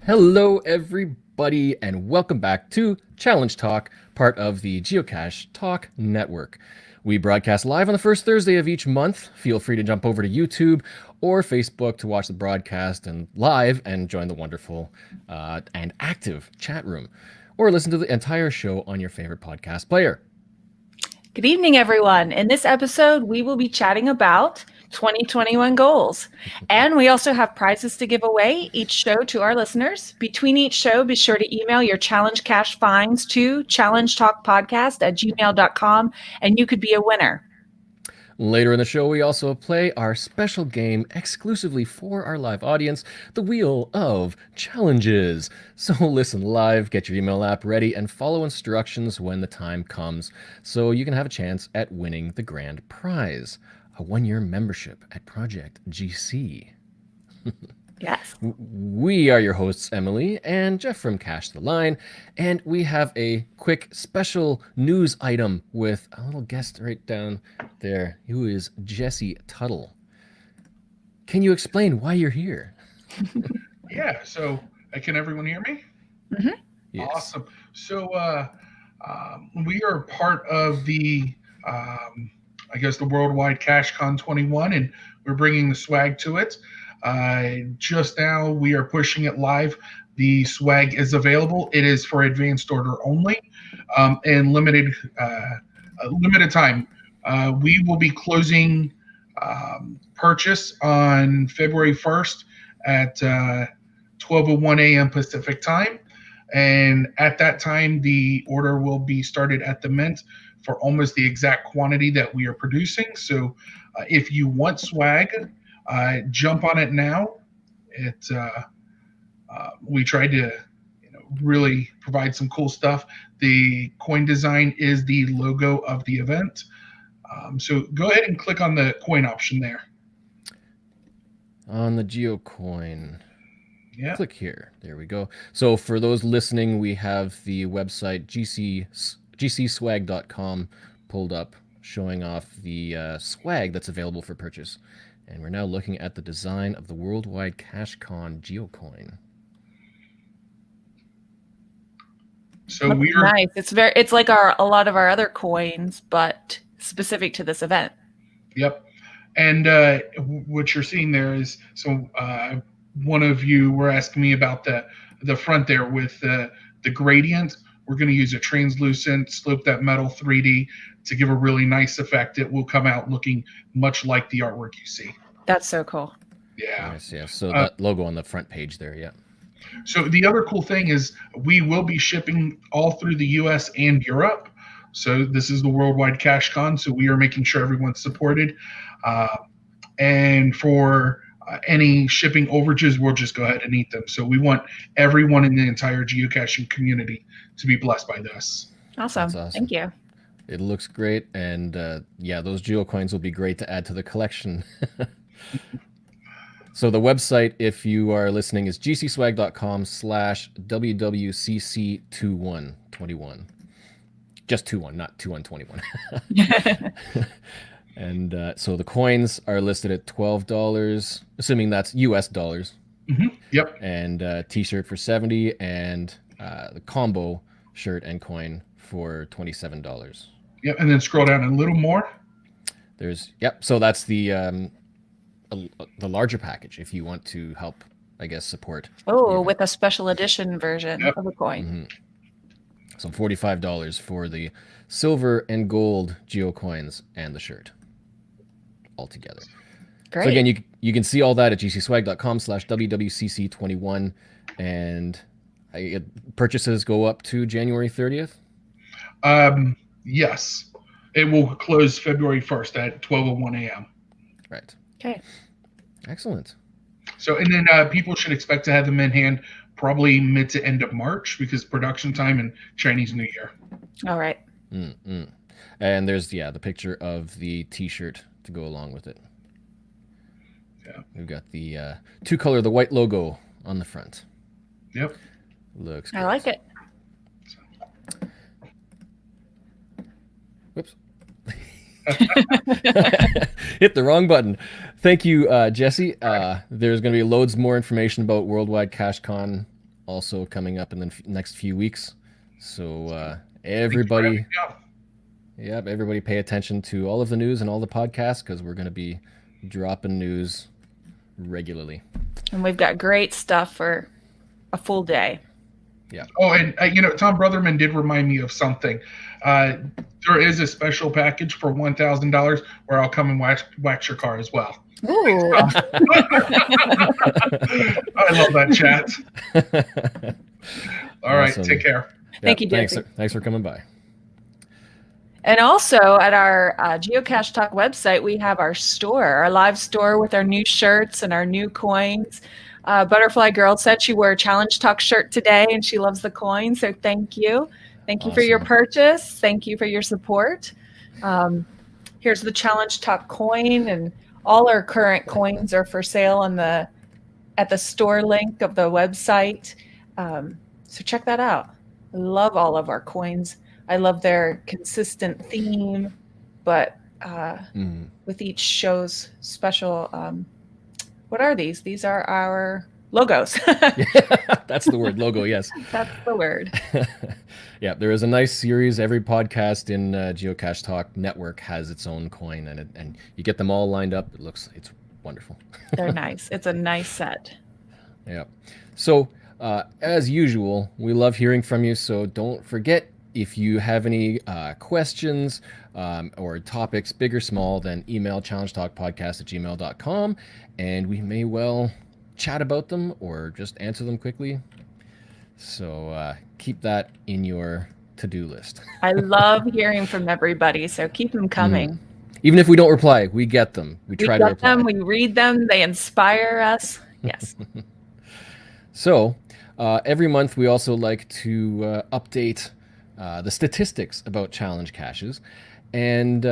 Hello, everybody, and welcome back to Challenge Talk, part of the Geocache Talk Network. We broadcast live on the first Thursday of each month. Feel free to jump over to YouTube or Facebook to watch the broadcast and live and join the wonderful and active chat room, or listen to the entire show on your favorite podcast player. Good evening, everyone. In this episode, we will be chatting about 2021 goals. And we also have prizes to give away each show to our listeners. Between each show, be sure to email your challenge cache finds to challengetalkpodcast@gmail.com, and you could be a winner. Later in the show, we also play our special game exclusively for our live audience, the Wheel of Challenges. So listen live, get your email app ready, and follow instructions when the time comes so you can have a chance at winning the grand prize, a 1-year membership at Project GC. Yes. We are your hosts, Emily and Geoff from Cache the Line, and we have a quick special news item with a little guest right down there, who is Jesse Tuttle. Can you explain why you're here? Yeah, so can everyone hear me? Mm-hmm. Yes. Awesome. So we are part of the, the Worldwide CacheCon 21, and we're bringing the swag to it. Just now, we are pushing it live. The swag is available. It is for advanced order only, and limited time. We will be closing purchase on February 1st at 12:01 a.m. Pacific time. And at that time, the order will be started at the Mint for almost the exact quantity that we are producing. So if you want swag, jump on it now. We tried to really provide some cool stuff. The coin design is the logo of the event. So go ahead and click on the coin option there. On the Geocoin. Yeah. Click here. There we go. So for those listening, we have the website gcswag.com pulled up, showing off the swag that's available for purchase. And we're now looking at the design of the Worldwide CacheCon Geocoin. So we're nice. It's like a lot of our other coins, but specific to this event. Yep. And what you're seeing there is, one of you were asking me about the front there with the gradient. We're going to use a translucent slope that metal 3D to give a really nice effect. It will come out looking much like the artwork you see. That's so cool. Yeah. Nice, yeah. So that logo on the front page there, yeah. So the other cool thing is we will be shipping all through the U.S. and Europe. So this is the Worldwide CacheCon, so we are making sure everyone's supported. And for any shipping overages, we'll just go ahead and eat them. So we want everyone in the entire geocaching community to be blessed by this. Awesome. Thank you. It looks great, and those Geocoins will be great to add to the collection. So the website, if you are listening, is gcswag.com/WWCC2121. Just 21, not 2121. And so the coins are listed at $12, assuming that's US dollars. Mm-hmm. Yep. And t-shirt for $70, and the combo shirt and coin for $27. Yep. And then scroll down a little more. So that's the larger package if you want to help, I guess, support. Oh, with a special edition version of a coin. Mm-hmm. So $45 for the silver and gold Geocoins and the shirt all together. Great. So again, you can see all that at gcswag.com/WWCC21, and purchases go up to January 30th? Yes. It will close February 1st at 12:01 a.m. Right. Okay. Excellent. So, and then people should expect to have them in hand probably mid to end of March, because production time and Chinese New Year. All right. Mm-hmm. And there's the picture of the t-shirt to go along with it. Yeah. We've got the two-color, the white logo on the front. Yep. Looks I good. like it. Whoops. Hit the wrong button. Thank you, Jesse. There's going to be loads more information about Worldwide CacheCon also coming up in the next few weeks. So everybody, everybody pay attention to all of the news and all the podcasts because we're going to be dropping news regularly. And we've got great stuff for a full day. Yeah. Oh, and Tom Brotherman did remind me of something. There is a special package for $1,000 where I'll come and wax your car as well. Ooh. I love that chat. All right, take care. Thank you, Geoff. Thanks for coming by. And also at our Geocache Talk website, we have our store, our live store with our new shirts and our new coins. Butterfly Girl said she wore a Challenge Talk shirt today and she loves the coin. So thank you. Thank you for your purchase. Thank you for your support. Here's the Challenge Talk coin, and all our current coins are for sale at the store link of the website. So check that out. I love all of our coins. I love their consistent theme, but with each show's special, what are these? These are our logos. That's the word, logo, yes. That's the word. Yeah, there is a nice series. Every podcast in Geocache Talk Network has its own coin, and you get them all lined up. It's wonderful. They're nice. It's a nice set. Yeah. So, as usual, we love hearing from you, so don't forget, if you have any questions or topics, big or small, then email challengetalkpodcast@gmail.com, and we may well chat about them or just answer them quickly. So keep that in your to-do list. I love hearing from everybody, so keep them coming. Even if we don't reply, we get them. We try to reply. We read them. They inspire us. Yes. So every month we also like to update the statistics about challenge caches, and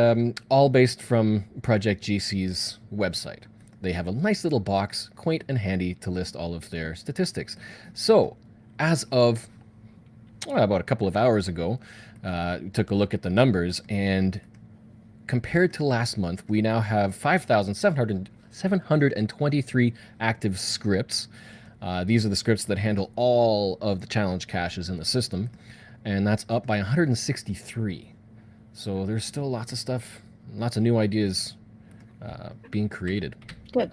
all based from Project GC's website. They have a nice little box, quaint and handy, to list all of their statistics. So, as of about a couple of hours ago, we took a look at the numbers, and compared to last month, we now have 5,723 active scripts. These are the scripts that handle all of the challenge caches in the system, and that's up by 163. So there's still lots of stuff, lots of new ideas being created. Good.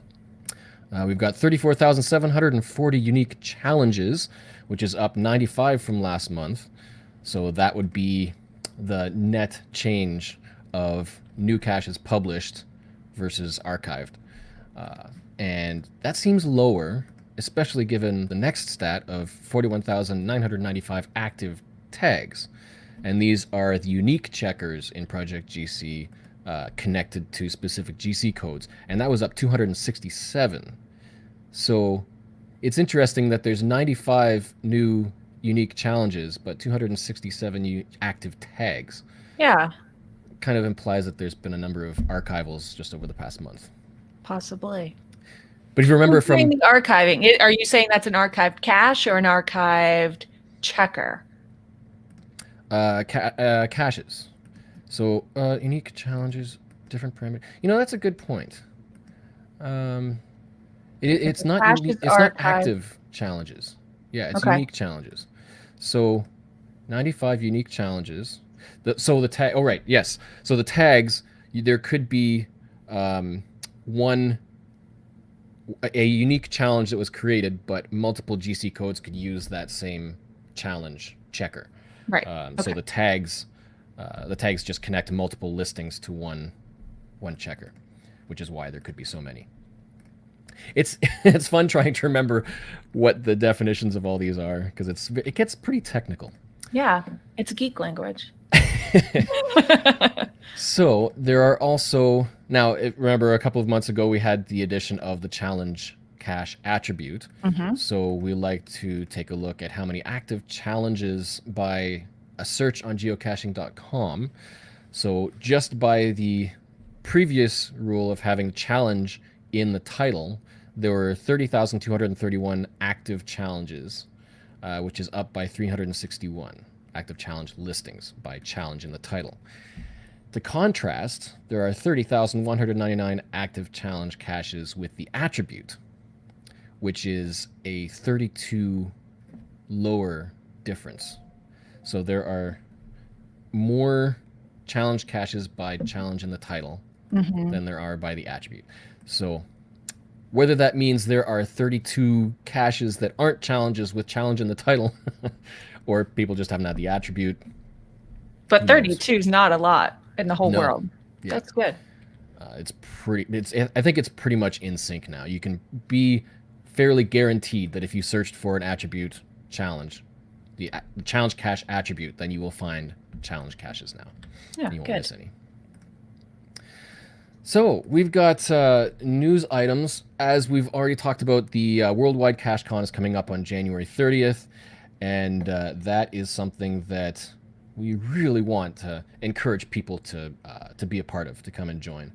We've got 34,740 unique challenges, which is up 95 from last month. So that would be the net change of new caches published versus archived. And that seems lower, especially given the next stat of 41,995 active tags. And these are the unique checkers in Project GC connected to specific GC codes. And that was up 267. So it's interesting that there's 95 new unique challenges, but 267 active tags. Yeah. Kind of implies that there's been a number of archivals just over the past month. Possibly. But if you remember from the archiving, are you saying that's an archived cache or an archived checker? Caches. So unique challenges, different parameters. That's a good point. It's not not active challenges. Yeah, it's unique challenges. So 95 unique challenges. So the tag. Oh right, yes. So the tags. There could be a unique challenge that was created, but multiple GC codes could use that same challenge checker. Right. So the tags just connect multiple listings to one checker, which is why there could be so many. It's fun trying to remember what the definitions of all these are, because it gets pretty technical. Yeah, it's geek language. So there are also now. Remember, a couple of months ago we had the addition of the challenge cache attribute. Mm-hmm. So we like to take a look at how many active challenges by a search on geocaching.com. So just by the previous rule of having challenge in the title, there were 30,231 active challenges, which is up by 361 active challenge listings by challenge in the title. To contrast, there are 30,199 active challenge caches with the attribute, which is a 32 lower difference. So there are more challenge caches by challenge in the title than there are by the attribute. So whether that means there are 32 caches that aren't challenges with challenge in the title, or people just haven't had the attribute. But 32 is not a lot in the whole No. world. Yeah. That's good. I think it's pretty much in sync now. You can be fairly guaranteed that if you searched for an attribute challenge, the challenge cache attribute, then you will find challenge caches now. Yeah, you won't good. miss any. So we've got news items. As we've already talked about, the Worldwide Cache Con is coming up on January 30th, and that is something that we really want to encourage people to be a part of, to come and join.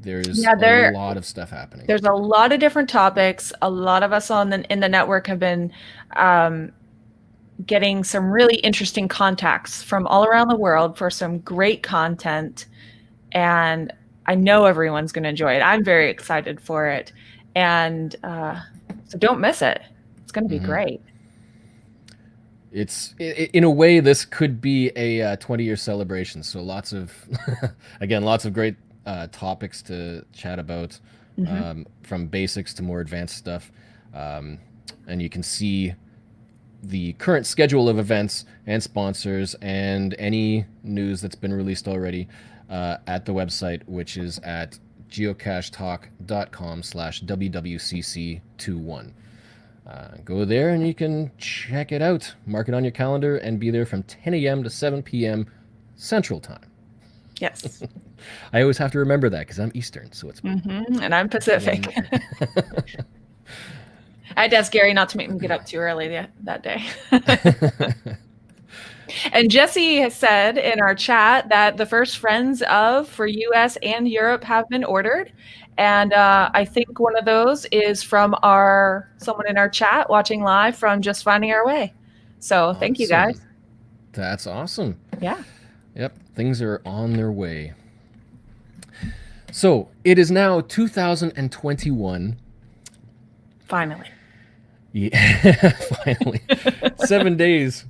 There's a lot of stuff happening. There's a lot of different topics. A lot of us in the network have been getting some really interesting contacts from all around the world for some great content. And I know everyone's going to enjoy it. I'm very excited for it. And so don't miss it. It's going to be great. In a way, this could be a 20-year celebration. So lots of great topics to chat about, from basics to more advanced stuff. And you can see the current schedule of events and sponsors and any news that's been released already at the website, which is at geocachetalk.com/WWCC21. Go there and you can check it out. Mark it on your calendar and be there from 10 a.m. to 7 p.m. Central Time. Yes. I always have to remember that because I'm Eastern, so it's and I'm Pacific. I had to ask Gary not to make me get up too early that day. And Jesse has said in our chat that the first Friends of for US and Europe have been ordered. And I think one of those is from someone in our chat watching live from Just Finding Our Way. So thank you guys. That's awesome. Yeah. Yep. Things are on their way. So it is now 2021. Finally. Yeah, finally. 7 days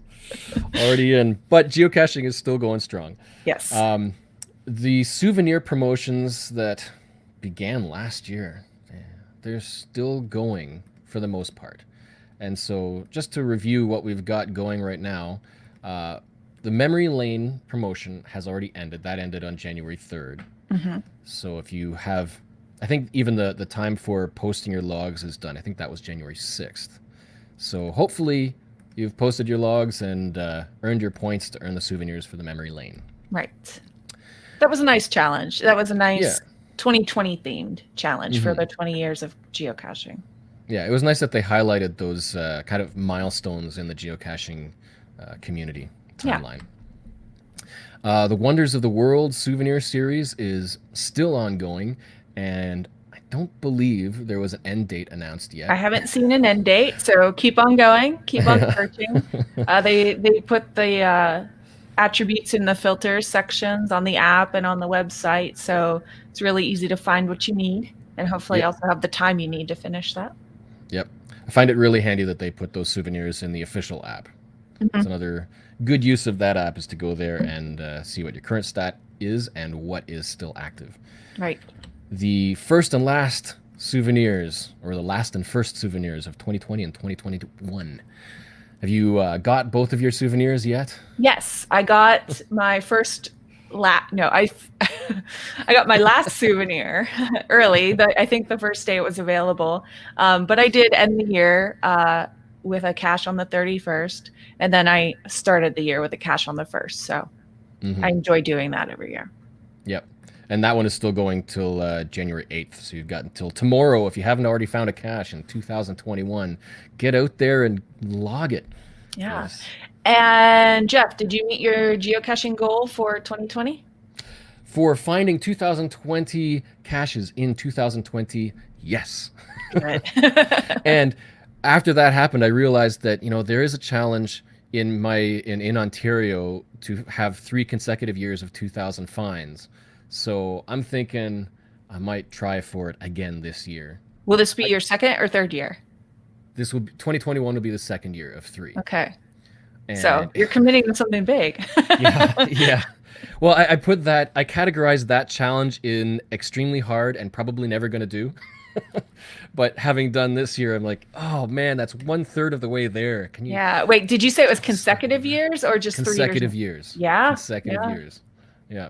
already in, but geocaching is still going strong. Yes. The souvenir promotions that began last year, they're still going for the most part. And so just to review what we've got going right now, the Memory Lane promotion has already ended. That ended on January 3rd. So if you have, I think even the time for posting your logs is done. I think that was January 6th. So hopefully you've posted your logs and earned your points to earn the souvenirs for the Memory Lane. Right. That was a nice challenge. That was a nice 2020 themed challenge for the 20 years of geocaching. Yeah, it was nice that they highlighted those kind of milestones in the geocaching community timeline. The Wonders of the World souvenir series is still ongoing, and I don't believe there was an end date announced yet. I haven't seen an end date, so keep on going, keep on searching. They put the attributes in the filters sections on the app and on the website, so it's really easy to find what you need, and hopefully also have the time you need to finish that. Yep. I find it really handy that they put those souvenirs in the official app. It's another good use of that app is to go there and see what your current stat is and what is still active. Right. The first and last souvenirs, or the last and first souvenirs of 2020 and 2021. Have you got both of your souvenirs yet? Yes, I got my first I got my last souvenir early. I think the first day it was available. But I did end the year with a cache on the 31st, and then I started the year with a cache on the 1st. So I enjoy doing that every year. Yep. And that one is still going till January 8th. So you've got until tomorrow. If you haven't already found a cache in 2021, get out there and log it. Yeah. Yes. And Geoff, did you meet your geocaching goal for 2020? For finding 2020 caches in 2020, yes. Good. And after that happened, I realized that, there is a challenge in Ontario to have 3 consecutive years of 2,000 finds. So I'm thinking I might try for it again this year. Will this be your second or third year? this will be 2021 will be the second year of 3. Okay. And So you're committing to something big. yeah. Well, I categorized that challenge in extremely hard and probably never going to do. But having done this year, I'm like, oh man, that's 1/3 of the way there. Can you? Yeah. Wait, did you say it was consecutive years or just 3 years? Consecutive years. Yeah. Consecutive years. Yeah.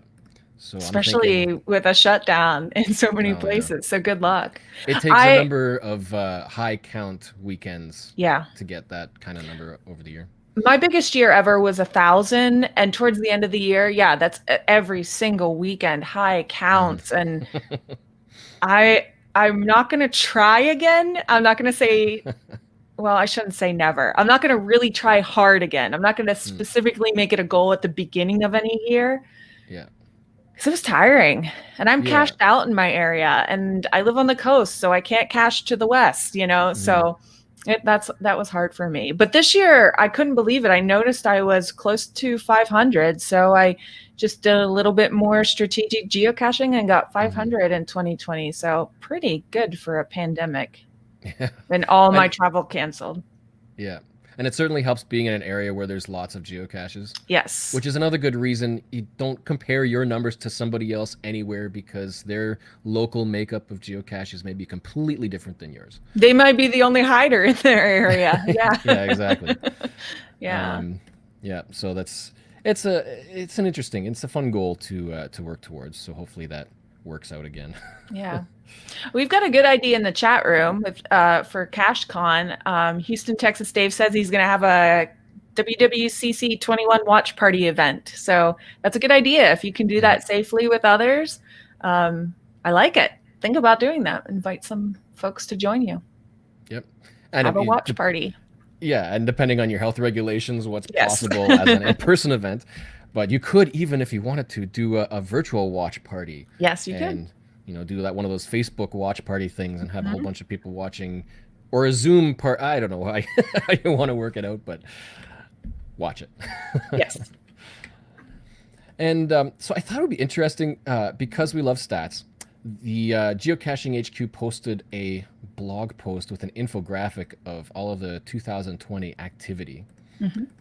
So especially I'm thinking, with a shutdown in so many yeah. places. So good luck. It takes a number of high count weekends to get that kind of number over the year. My biggest year ever was 1,000, and towards the end of the year, that's every single weekend high counts. And I'm not going to try again. I'm not going to say, well, I shouldn't say never. I'm not going to really try hard again. I'm not going to specifically make it a goal at the beginning of any year. Yeah. Because it was tiring, and I'm cashed out in my area, and I live on the coast, so I can't cache to the west, so that was hard for me. But this year I couldn't believe it. I noticed I was close to 500, so I just did a little bit more strategic geocaching and got 500 in 2020. So pretty good for a pandemic. And all my travel canceled. Yeah. And it certainly helps being in an area where there's lots of geocaches. Yes. Which is another good reason you don't compare your numbers to somebody else anywhere, because their local makeup of geocaches may be completely different than yours. They might be the only hider in their area. Yeah. Yeah, exactly. Yeah. Yeah. So it's a fun goal to work towards. So hopefully that works out again. Yeah. We've got a good idea in the chat room for CacheCon. Houston, Texas Dave says he's going to have a WWCC 21 watch party event. So that's a good idea. If you can do that safely with others, I like it. Think about doing that. Invite some folks to join you. Yep. And have a watch party. Yeah. And depending on your health regulations, what's possible as an in-person event. But you could, even if you wanted to, do a virtual watch party. Yes, you could. Do that one of those Facebook watch party things and have a whole bunch of people watching, or a Zoom part. I don't know how you want to work it out, but watch it. Yes. And so I thought it would be interesting because we love stats. The Geocaching HQ posted a blog post with an infographic of all of the 2020 activity.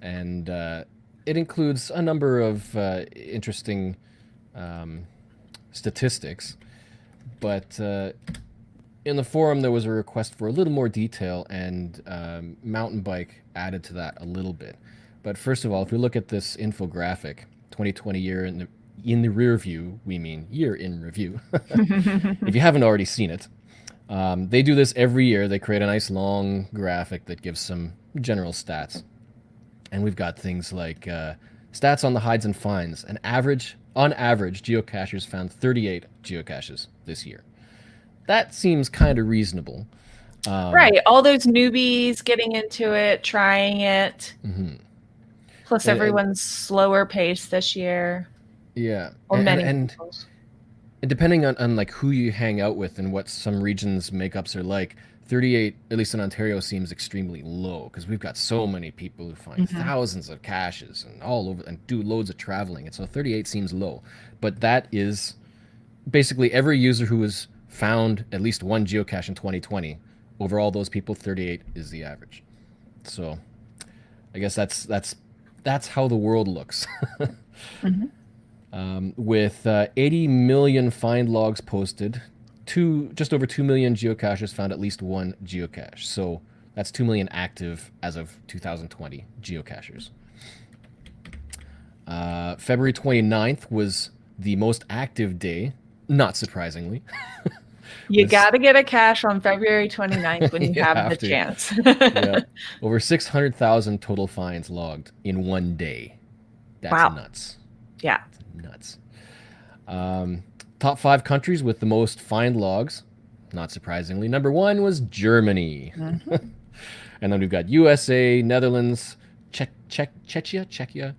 And it includes a number of interesting statistics. But in the forum, there was a request for a little more detail, and mountain bike added to that a little bit. But first of all, if we look at this infographic, 2020 year in the rear view, we mean year in review. If you haven't already seen it, they do this every year. They create a nice long graphic that gives some general stats. And we've got things like stats on the hides and finds. On average, geocachers found 38 geocaches this year. That seems kind of reasonable. Right. All those newbies getting into it, trying it. Plus everyone's slower pace this year. Yeah. Or and depending on like who you hang out with and what some regions' makeups are like, 38, at least in Ontario, seems extremely low because we've got so many people who find thousands of caches and all over and do loads of traveling. And so 38 seems low. But that is basically every user who has found at least one geocache in 2020. Over all those people, 38 is the average. So I guess that's how the world looks. With 80 million find logs posted, just over 2 million geocaches found at least one geocache. So that's 2 million active as of 2020 geocachers. February 29th was the most active day, not surprisingly. You got to get a cache on February 29th when you have the chance. Yeah. Over 600,000 total finds logged in one day. That's nuts. Yeah. That's nuts. Top 5 countries with the most find logs, not surprisingly. Number 1 was Germany. And then we've got USA, Netherlands, Czechia,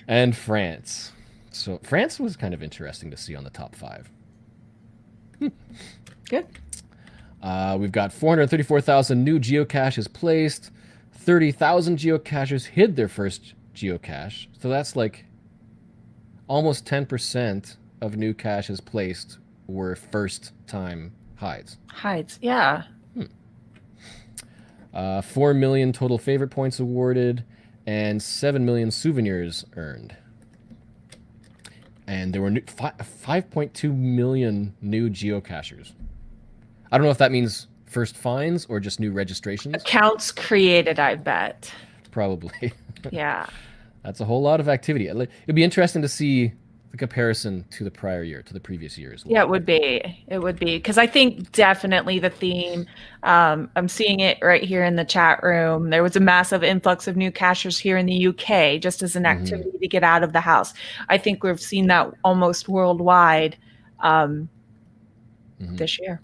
and France. So France was kind of interesting to see on the top 5. Good. We've got 434,000 new geocaches placed. 30,000 geocachers hid their first geocache. So that's like almost 10% of new caches placed were first-time hides. Hides, yeah. 4 million total favorite points awarded, and 7 million souvenirs earned. And there were 5.2 million new geocachers. I don't know if that means first finds or just new registrations. Accounts created, I bet. Probably. Yeah. That's a whole lot of activity. It'd be interesting to see the comparison to the prior year, to the previous year as well. Yeah, it would be. It would be. Because I think definitely the theme, I'm seeing it right here in the chat room. There was a massive influx of new cachers here in the UK just as an activity to get out of the house. I think we've seen that almost worldwide this year.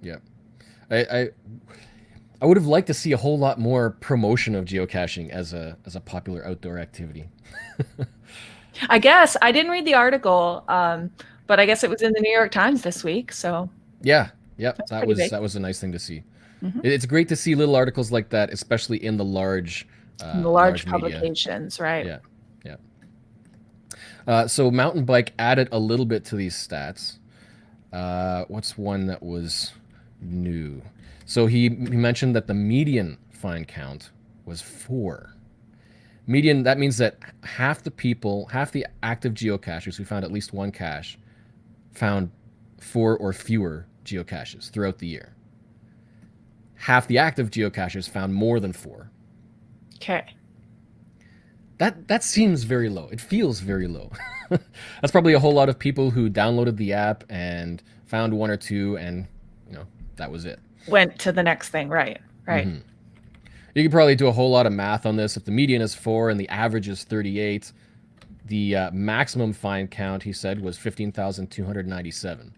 Yeah. I would have liked to see a whole lot more promotion of geocaching as a popular outdoor activity. I guess I didn't read the article, but I guess it was in the New York Times this week. So yeah, that was a nice thing to see. It's great to see little articles like that, especially in the large publications, right? Yeah. So mountain bike added a little bit to these stats. What's one that was new? So he mentioned that the median find count was 4. Median, that means that half the active geocachers who found at least one cache found 4 or fewer geocaches throughout the year. Half the active geocachers found more than 4. Okay. That seems very low. It feels very low. That's probably a whole lot of people who downloaded the app and found 1 or 2 and, that was it. Went to the next thing, right? You could probably do a whole lot of math on this. If the median is 4 and the average is 38, the maximum find count, he said, was 15,297.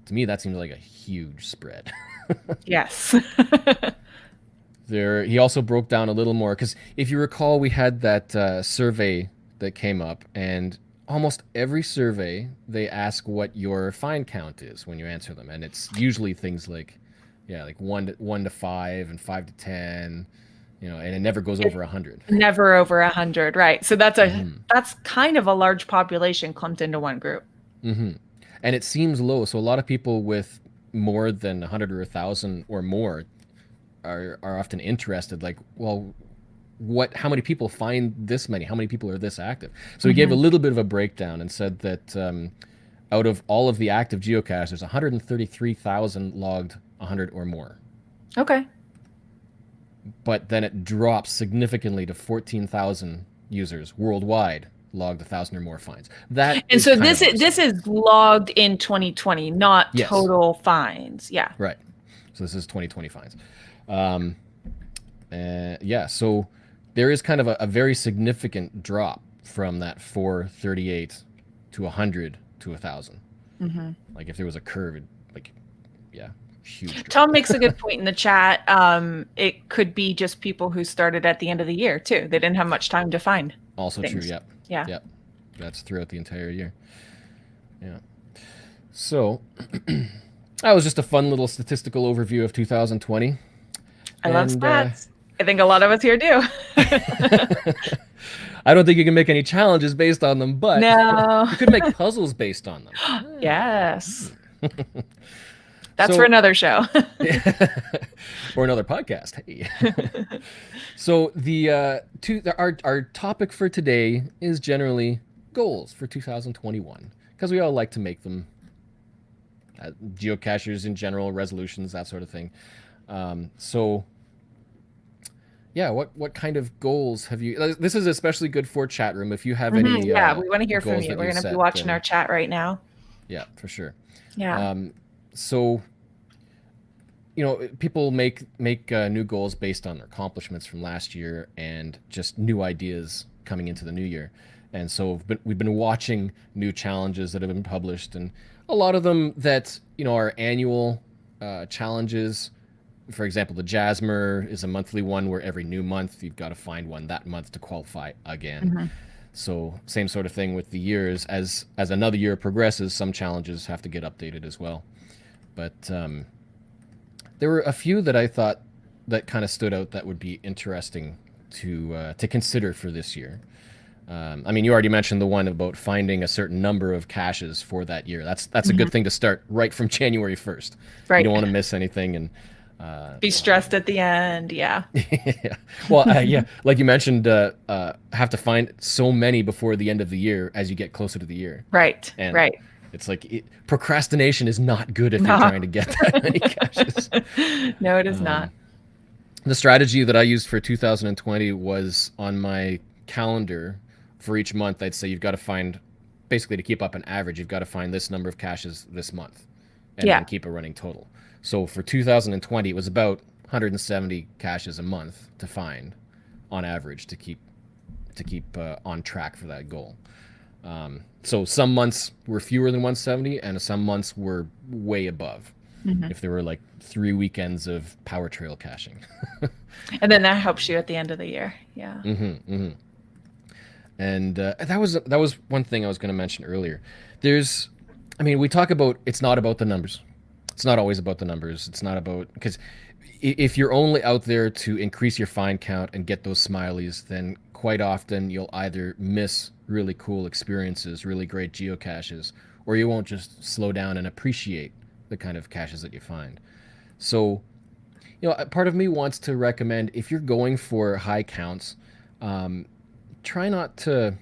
To me, that seems like a huge spread. Yes. He also broke down a little more, because if you recall, we had that survey that came up, and almost every survey, they ask what your find count is when you answer them. And it's usually things like 1 to 5 and 5 to 10, and it never goes over 100. Never over 100, right? So that's kind of a large population clumped into one group. And it seems low. So a lot of people with more than 100 or 1,000 or more are often interested. Like, well, how many people find this many? How many people are this active? So he gave a little bit of a breakdown and said that out of all of the active geocaches, 133,000 logged 100 or more. Okay. But then it drops significantly to 14,000 users worldwide logged 1,000 or more finds. So this is logged in 2020, not total finds. Yeah. Right. So this is 2020 finds. So there is kind of a very significant drop from that 438 to 100 to 1,000. Like if there was a curve, huge drop. Tom makes a good point in the chat. It could be just people who started at the end of the year too. They didn't have much time to find. Also things. true. Yeah. Yep. That's throughout the entire year. Yeah. So that was just a fun little statistical overview of 2020. I love stats. I think a lot of us here do. I don't think you can make any challenges based on them, but you could make puzzles based on them. Yes. That's for another show. Or another podcast. Hey. So our topic for today is generally goals for 2021, because we all like to make them. Geocachers in general, resolutions, that sort of thing. What kind of goals have you? This is especially good for chat room. If you have any, we want to hear from you. We're going to be watching our chat right now. Yeah, for sure. Yeah. People make new goals based on their accomplishments from last year and just new ideas coming into the new year. And so we've been watching new challenges that have been published, and a lot of them that are annual challenges. For example, the Jasmer is a monthly one where every new month you've got to find one that month to qualify again. So same sort of thing with the years. As another year progresses, some challenges have to get updated as well. But there were a few that I thought that kind of stood out that would be interesting to consider for this year. I mean, you already mentioned the one about finding a certain number of caches for that year. That's a good thing to start right from January 1st. Right. You don't want to miss anything and be stressed at the end. Yeah. yeah. Well, yeah, like you mentioned, have to find so many before the end of the year as you get closer to the year. Right. And right. it's like procrastination is not good if No. you're trying to get that many caches. No, it is not. The strategy that I used for 2020 was on my calendar for each month. I'd say you've got to find, basically to keep up an average, you've got to find this number of caches this month and then keep a running total. So for 2020, it was about 170 caches a month to find on average to keep on track for that goal. So some months were fewer than 170 and some months were way above. If there were like 3 weekends of power trail caching. And then that helps you at the end of the year. Yeah. And that was one thing I was going to mention earlier. We talk about it's not about the numbers. It's not always about the numbers. It's not about, because if you're only out there to increase your find count and get those smileys, then quite often you'll either miss really cool experiences, really great geocaches, or you won't just slow down and appreciate the kind of caches that you find. So, part of me wants to recommend, if you're going for high counts, try not to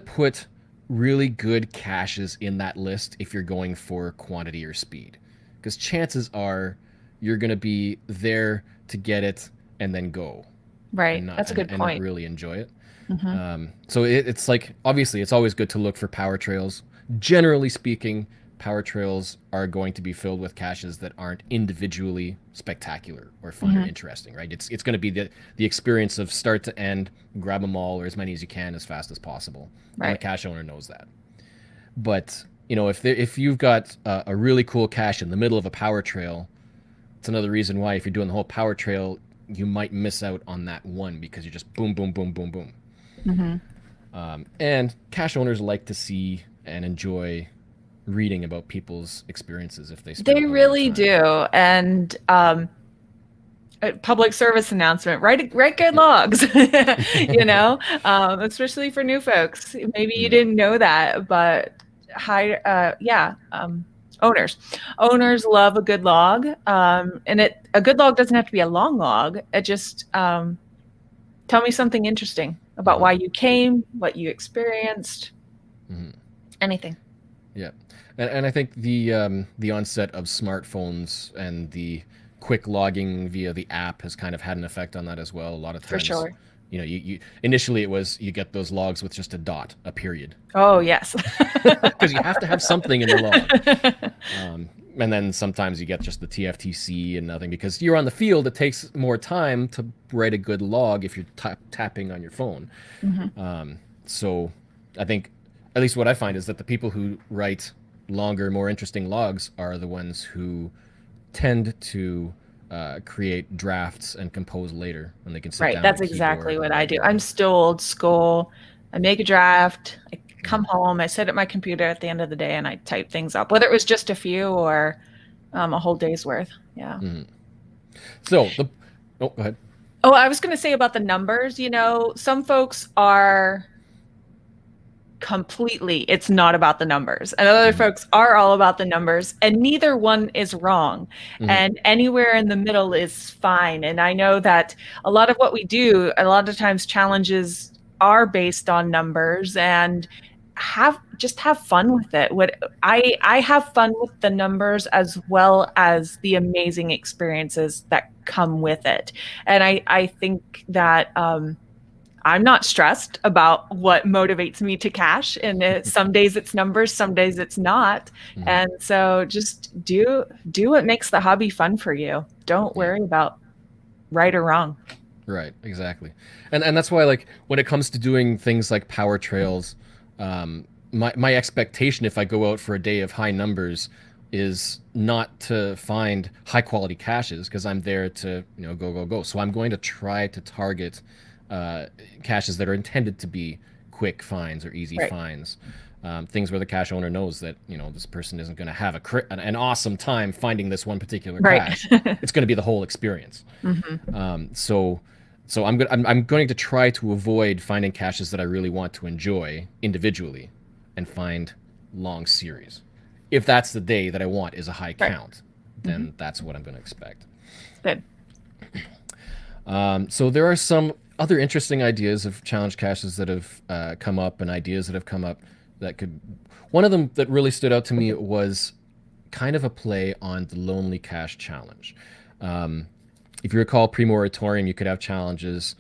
put really good caches in that list if you're going for quantity or speed, because chances are you're going to be there to get it and then go. Right. That's a good point. And not really enjoy it. So it's like, obviously it's always good to look for power trails. Generally speaking, power trails are going to be filled with caches that aren't individually spectacular or fun or interesting, right? It's going to be the experience of start to end, grab them all or as many as you can as fast as possible. Right. And the cache owner knows that. But, if you've got a really cool cache in the middle of a power trail, it's another reason why if you're doing the whole power trail, you might miss out on that one because you're just boom, boom, boom, boom, boom. And cache owners like to see and enjoy reading about people's experiences if they spend they really do. And a public service announcement, write good logs. Especially for new folks. Maybe you didn't know that, but owners love a good log. And a good log doesn't have to be a long log. It just tell me something interesting about why you came, what you experienced, anything. Yeah. And I think the onset of smartphones and the quick logging via the app has kind of had an effect on that as well. A lot of times, for sure. You initially it was you get those logs with just a dot, a period. Oh yes, because you have to have something in the log. And then sometimes you get just the TFTC and nothing because you're on the field. It takes more time to write a good log if you're tapping on your phone. So I think at least what I find is that the people who write longer, more interesting logs are the ones who tend to create drafts and compose later when they can sit down. Right, that's exactly what I do. I'm still old school. I make a draft, I come home, I sit at my computer at the end of the day and I type things up, whether it was just a few or a whole day's worth. Yeah. So, go ahead. Oh, I was going to say about the numbers, some folks are completely, it's not about the numbers, and other folks are all about the numbers, and neither one is wrong. And anywhere in the middle is fine. And I know that a lot of what we do, a lot of times challenges are based on numbers, and have fun with it. I have fun with the numbers as well as the amazing experiences that come with it. And I think that I'm not stressed about what motivates me to cache. And some days it's numbers, some days it's not. And so just do what makes the hobby fun for you. Don't worry about right or wrong. Right, exactly. And that's why, like, when it comes to doing things like power trails, my expectation if I go out for a day of high numbers is not to find high quality caches, because I'm there to go. So I'm going to try to target caches that are intended to be quick finds or easy finds, things where the cache owner knows that this person isn't going to have an awesome time finding this one particular cache. It's going to be the whole experience. So So I'm going to try to avoid finding caches that I really want to enjoy individually, and find long series. If that's the day that I want is a high count, then that's what I'm going to expect. Good. So there are some other interesting ideas of challenge caches that have come up, and ideas that have come up that could. One of them that really stood out to me was kind of a play on the Lonely Cache Challenge. If you recall pre-moratorium, you could have challenges.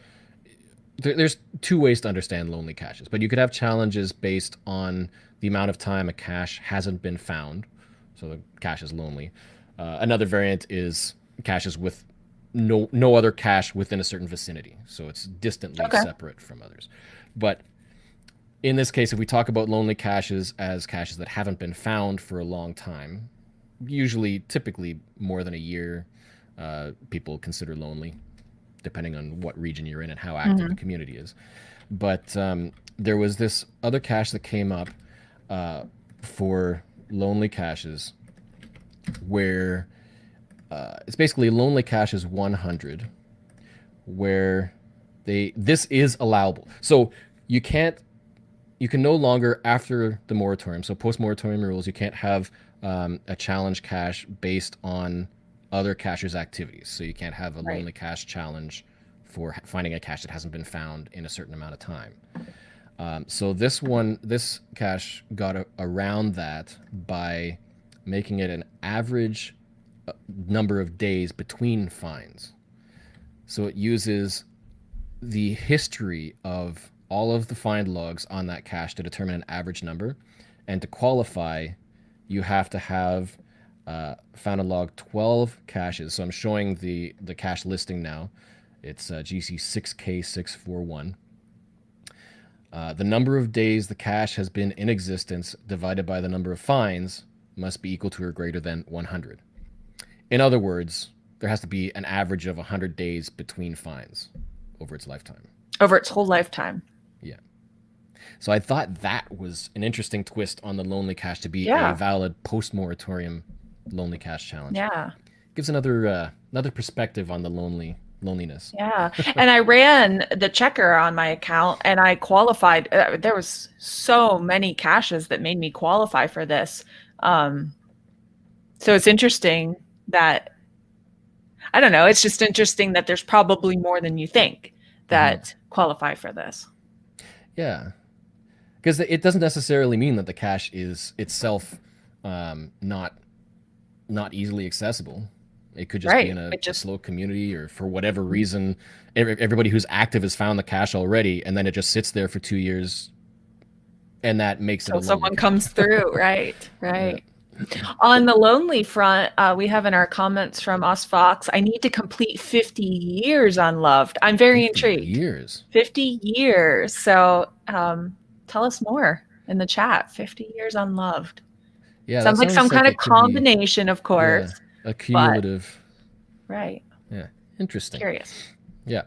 There's two ways to understand lonely caches, but you could have challenges based on the amount of time a cache hasn't been found, so the cache is lonely. Another variant is caches with no other cache within a certain vicinity, so it's distantly separate from others. But in this case, if we talk about lonely caches as caches that haven't been found for a long time, typically more than a year, people consider lonely, depending on what region you're in and how active the community is. But there was this other cache that came up for lonely caches where it's basically lonely caches 100, where this is allowable. So you can no longer, after the moratorium, so post-moratorium rules, you can't have a challenge cache based on other caches' activities. So you can't have a lonely cache challenge for finding a cache that hasn't been found in a certain amount of time. So this cache got around that by making it an average number of days between finds. So it uses the history of all of the find logs on that cache to determine an average number. And to qualify, you have to have found and logged 12 caches. So I'm showing the cache listing now. It's GC 6K641. The number of days the cache has been in existence divided by the number of finds must be equal to or greater than 100. In other words, there has to be an average of 100 days between finds over its lifetime. Over its whole lifetime. Yeah. So I thought that was an interesting twist on the lonely cache to be a valid post-moratorium lonely cache challenge. Yeah. Gives another perspective on the loneliness. Yeah. And I ran the checker on my account and I qualified. There was so many caches that made me qualify for this. So it's interesting that, I don't know, it's just interesting that there's probably more than you think that qualify for this. Yeah. Because it doesn't necessarily mean that the cache is itself not easily accessible. It could just be in a slow community, or for whatever reason, everybody who's active has found the cache already, and then it just sits there for 2 years, and that makes it. So someone comes through, right? Yeah. On the lonely front, we have in our comments from Os Fox, I need to complete 50 years unloved. I'm very intrigued. 50 years. So tell us more in the chat. 50 years unloved. Yeah, sounds like some kind of combination, of course. Yeah, a cumulative. But, right. Yeah. Interesting. Curious. Yeah.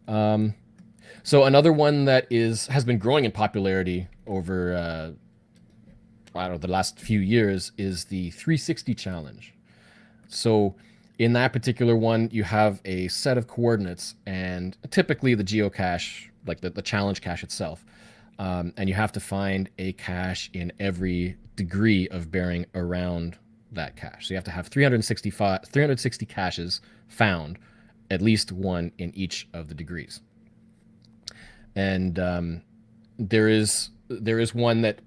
So another one that has been growing in popularity over the last few years is the 360 challenge. So in that particular one, you have a set of coordinates, and typically the geocache, like the challenge cache itself, and you have to find a cache in every degree of bearing around that cache. So you have to have 360 caches found, at least one in each of the degrees. And there is one that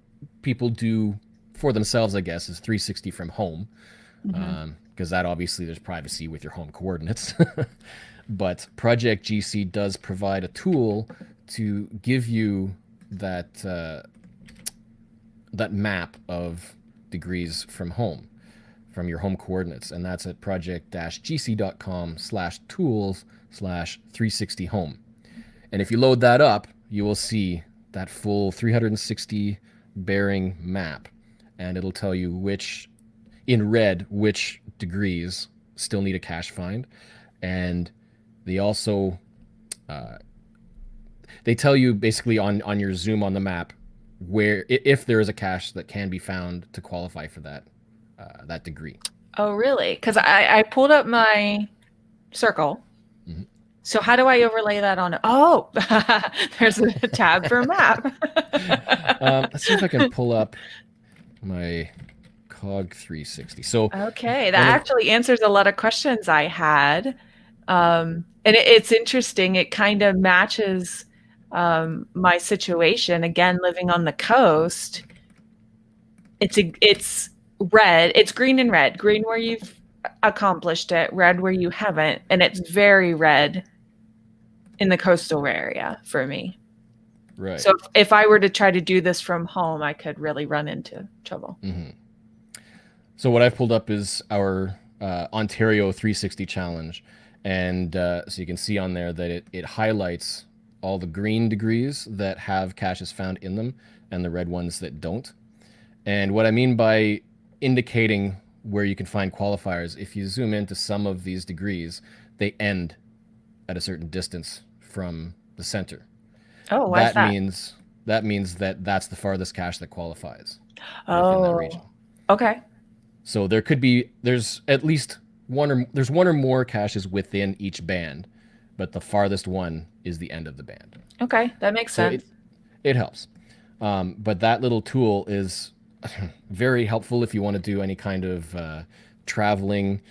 people do for themselves, I guess, is 360 from home, because that obviously there's privacy with your home coordinates. But Project GC does provide a tool to give you that map of degrees from home, from your home coordinates, and that's at project-gc.com/tools/360home. And if you load that up, you will see that full 360 bearing map, and it'll tell you which degrees still need a cache find. And they also they tell you basically on your zoom on the map where, if there is a cache that can be found to qualify for that degree. Oh, really? Because I pulled up my circle, So how do I overlay that on? Oh, there's a tab for map. Let's see if I can pull up my Cog 360. So okay, that actually answers a lot of questions I had. And it's interesting. It kind of matches my situation. Again, living on the coast, it's red. It's green and red. Green where you've accomplished it, red where you haven't, and it's very red in the coastal area for me. Right. So if I were to try to do this from home, I could really run into trouble. Mm-hmm. So what I've pulled up is our Ontario 360 challenge. And so you can see on there that it highlights all the green degrees that have caches found in them and the red ones that don't. And what I mean by indicating where you can find qualifiers, if you zoom into some of these degrees, they end at a certain distance from the center. Oh, why is that? That means that that's the farthest cache that qualifies within that region. Okay. So there's at least one or more caches within each band, but the farthest one is the end of the band. Okay, that makes sense. It helps. But that little tool is very helpful if you want to do any kind of traveling,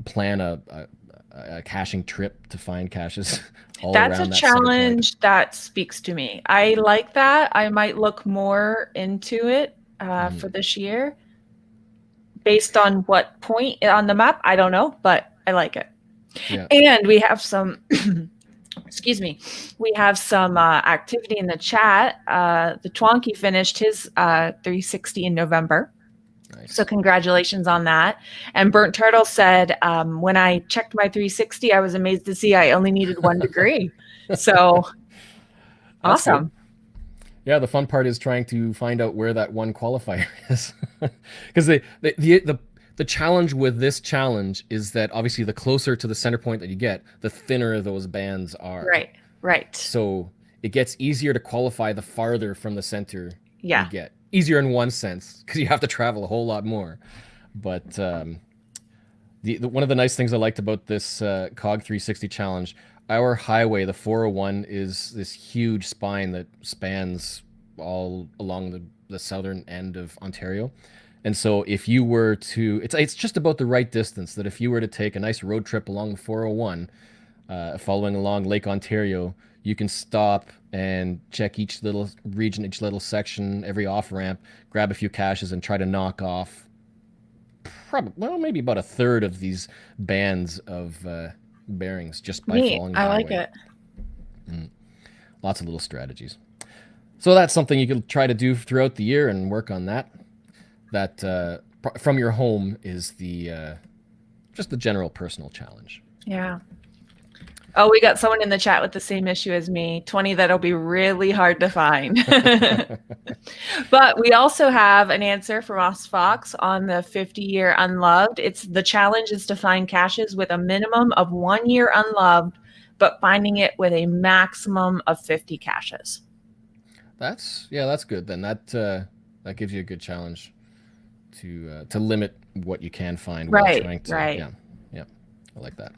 plan a caching trip to find caches all around that. That's a challenge that speaks to me. I like that. I might look more into it for this year. Based on what point on the map, I don't know, but I like it. Yeah. And we have some, excuse me, we have some activity in the chat. The Twonky finished his 360 in November. Nice. So congratulations on that. And Burnt Turtle said, when I checked my 360, I was amazed to see I only needed 1 degree. So awesome. Good. Yeah, the fun part is trying to find out where that one qualifier is. Because the challenge with this challenge is that obviously the closer to the center point that you get, the thinner those bands are. Right. So it gets easier to qualify the farther from the center you get. Easier in one sense, because you have to travel a whole lot more. But one of the nice things I liked about this COG 360 challenge, our highway, the 401, is this huge spine that spans all along the southern end of Ontario. And so if you were to, it's just about the right distance that if you were to take a nice road trip along the 401, following along Lake Ontario, you can stop and check each little region, each little section, every off-ramp, grab a few caches and try to knock off maybe about a third of these bands of bearings just by following the highway. I like it. Lots of little strategies. So that's something you can try to do throughout the year and work on that. That from your home is just the general personal challenge. Yeah. Oh, we got someone in the chat with the same issue as me. 20 that'll be really hard to find. But we also have an answer from Ross Fox on the 50-year unloved. It's the challenge is to find caches with a minimum of 1 year unloved, but finding it with a maximum of 50 caches. That's good. Then that gives you a good challenge to limit what you can find. Right. Yeah. I like that.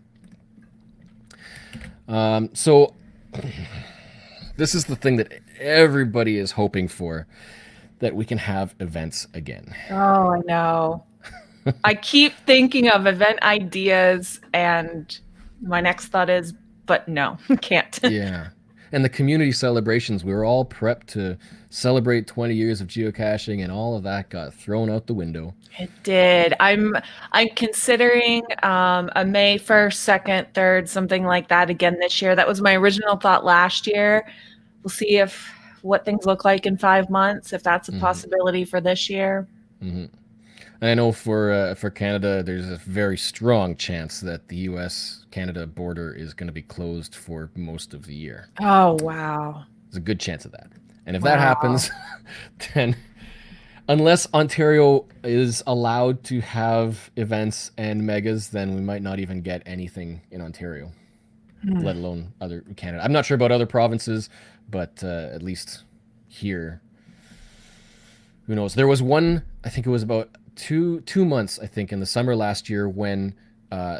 So this is the thing that everybody is hoping for, that we can have events again. Oh, I know. I keep thinking of event ideas, and my next thought is, but no, can't. Yeah. And the community celebrations, we were all prepped to celebrate 20 years of geocaching, and all of that got thrown out the window. It did. I'm considering a May 1st, 2nd, 3rd, something like that again this year. That was my original thought last year. We'll see what things look like in 5 months, if that's a possibility for this year. Mm-hmm. I know for Canada, there's a very strong chance that the U.S.-Canada border is going to be closed for most of the year. Oh, wow. There's a good chance of that. And if that happens, then unless Ontario is allowed to have events and megas, then we might not even get anything in Ontario, let alone other Canada. I'm not sure about other provinces, but at least here, who knows? There was one, I think it was about two months, I think, in the summer last year when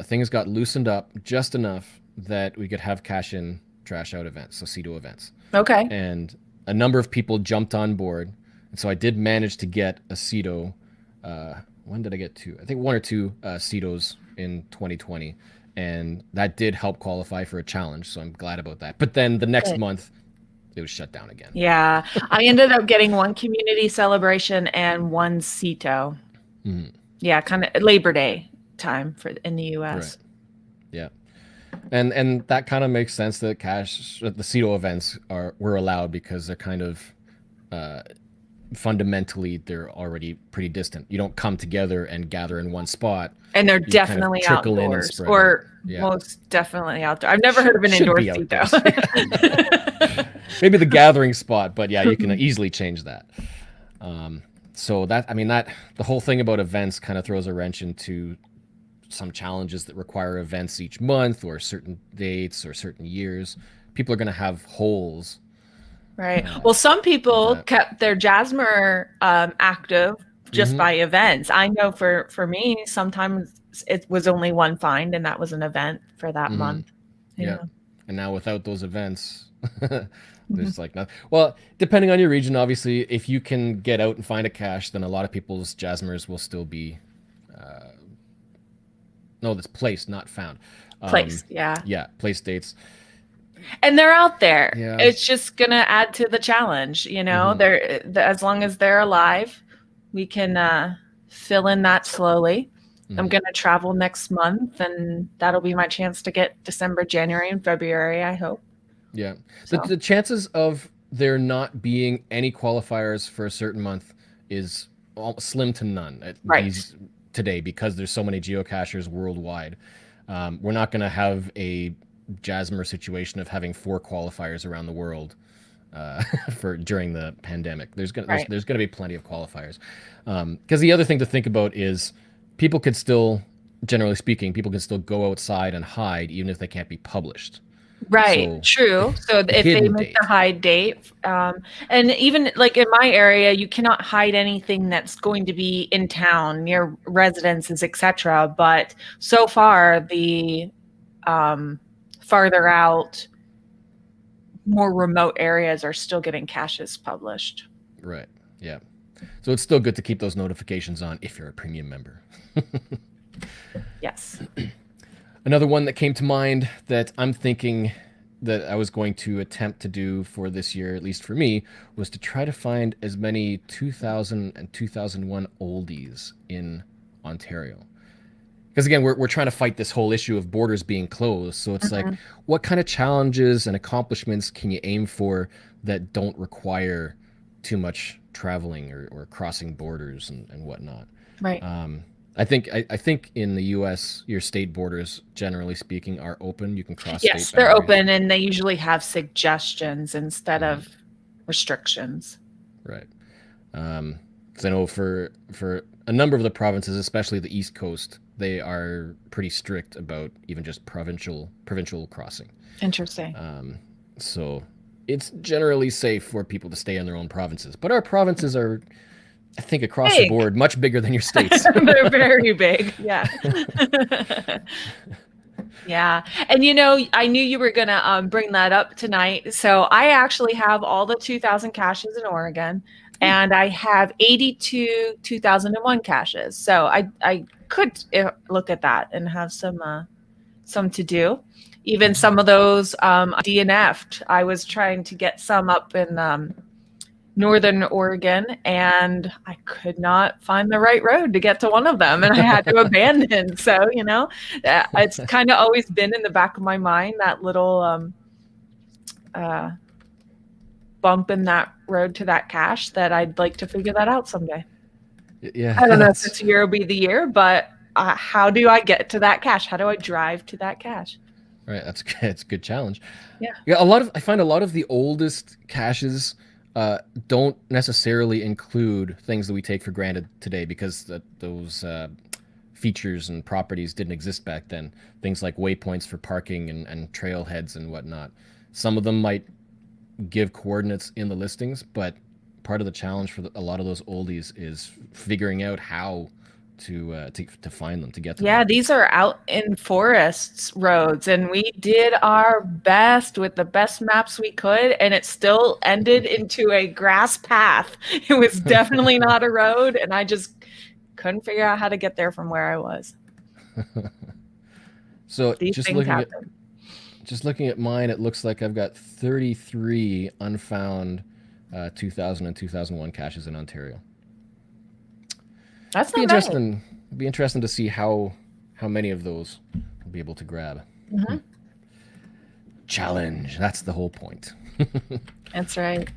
things got loosened up just enough that we could have cash in, trash out events, so CETO events. Okay. And a number of people jumped on board. And so I did manage to get a CETO. When did I get two? I think one or two CETOs in 2020. And that did help qualify for a challenge. So I'm glad about that. But then the next month, it was shut down again. Yeah. I ended up getting one community celebration and one CETO. Mm-hmm. Yeah, kind of Labor Day time in the US. Right. Yeah. And that kind of makes sense that the CETO events were allowed because they're kind of fundamentally they're already pretty distant. You don't come together and gather in one spot. And they're definitely kind of trickle outdoors, in and or most definitely outdoor. I've never heard of an indoor CETO. Maybe the gathering spot, but yeah, you can easily change that. So that the whole thing about events kind of throws a wrench into some challenges that require events each month or certain dates or certain years. People are going to have holes. Right. Well, some people kept their Jasmer active just by events. I know for me, sometimes it was only one find, and that was an event for that month. Yeah. And now without those events, there's like nothing. Well, depending on your region, obviously, if you can get out and find a cache, then a lot of people's Jasmers will still be. No, that's placed, not found. Placed, yeah. Yeah, place dates. And they're out there. Yeah. It's just going to add to the challenge, They're as long as they're alive, we can fill in that slowly. I'm going to travel next month, and that'll be my chance to get December, January, and February, I hope. Yeah. So. The chances of there not being any qualifiers for a certain month is slim to none. Right. Today, because there's so many geocachers worldwide. We're not going to have a Jasmer situation of having 4 qualifiers around the world during the pandemic. There's going to be plenty of qualifiers. Because the other thing to think about is people could still, generally speaking, go outside and hide even if they can't be published. Right. So, true. So if they make the hide date, and even like in my area, you cannot hide anything that's going to be in town near residences, etc. But so far, the farther out, more remote areas are still getting caches published. Right. Yeah. So it's still good to keep those notifications on if you're a premium member. Yes. Another one that came to mind that I'm thinking that I was going to attempt to do for this year, at least for me, was to try to find as many 2000 and 2001 oldies in Ontario. Because again, we're trying to fight this whole issue of borders being closed. So it's like, what kind of challenges and accomplishments can you aim for that don't require too much traveling or crossing borders and whatnot? Right. I think in the U.S., your state borders, generally speaking, are open. You can cross. Yes, state they're boundaries. open, and they usually have suggestions instead of restrictions. Right. Because I know for a number of the provinces, especially the East Coast, they are pretty strict about even just provincial crossing. Interesting. So it's generally safe for people to stay in their own provinces, but our provinces are, I think, across the board, much bigger than your states. They're very big. Yeah. Yeah. And I knew you were going to bring that up tonight. So I actually have all the 2000 caches in Oregon, and I have 82 2001 caches. So I could look at that and have some to do. Even some of those DNF'd. I was trying to get some up in Northern Oregon, and I could not find the right road to get to one of them, and I had to abandon. So, it's kind of always been in the back of my mind, that little bump in that road to that cache, that I'd like to figure that out someday. Yeah. I don't know if this year will be the year, but how do I get to that cache? How do I drive to that cache? Right. It's a good challenge. Yeah. I find a lot of the oldest caches don't necessarily include things that we take for granted today, because those features and properties didn't exist back then. Things like waypoints for parking and trailheads and whatnot. Some of them might give coordinates in the listings, but part of the challenge for a lot of those oldies is figuring out how to find them, to get them. Yeah, these are out in forests roads, and we did our best with the best maps we could, and it still ended into a grass path. It was definitely not a road, and I just couldn't figure out how to get there from where I was. So These just things looking happen. looking at mine, it looks like I've got 33 unfound 2000 and 2001 caches in Ontario. That's Be not bad. interesting. Be interesting to see how many of those we'll be able to grab. Mm-hmm. Challenge. That's the whole point. That's right.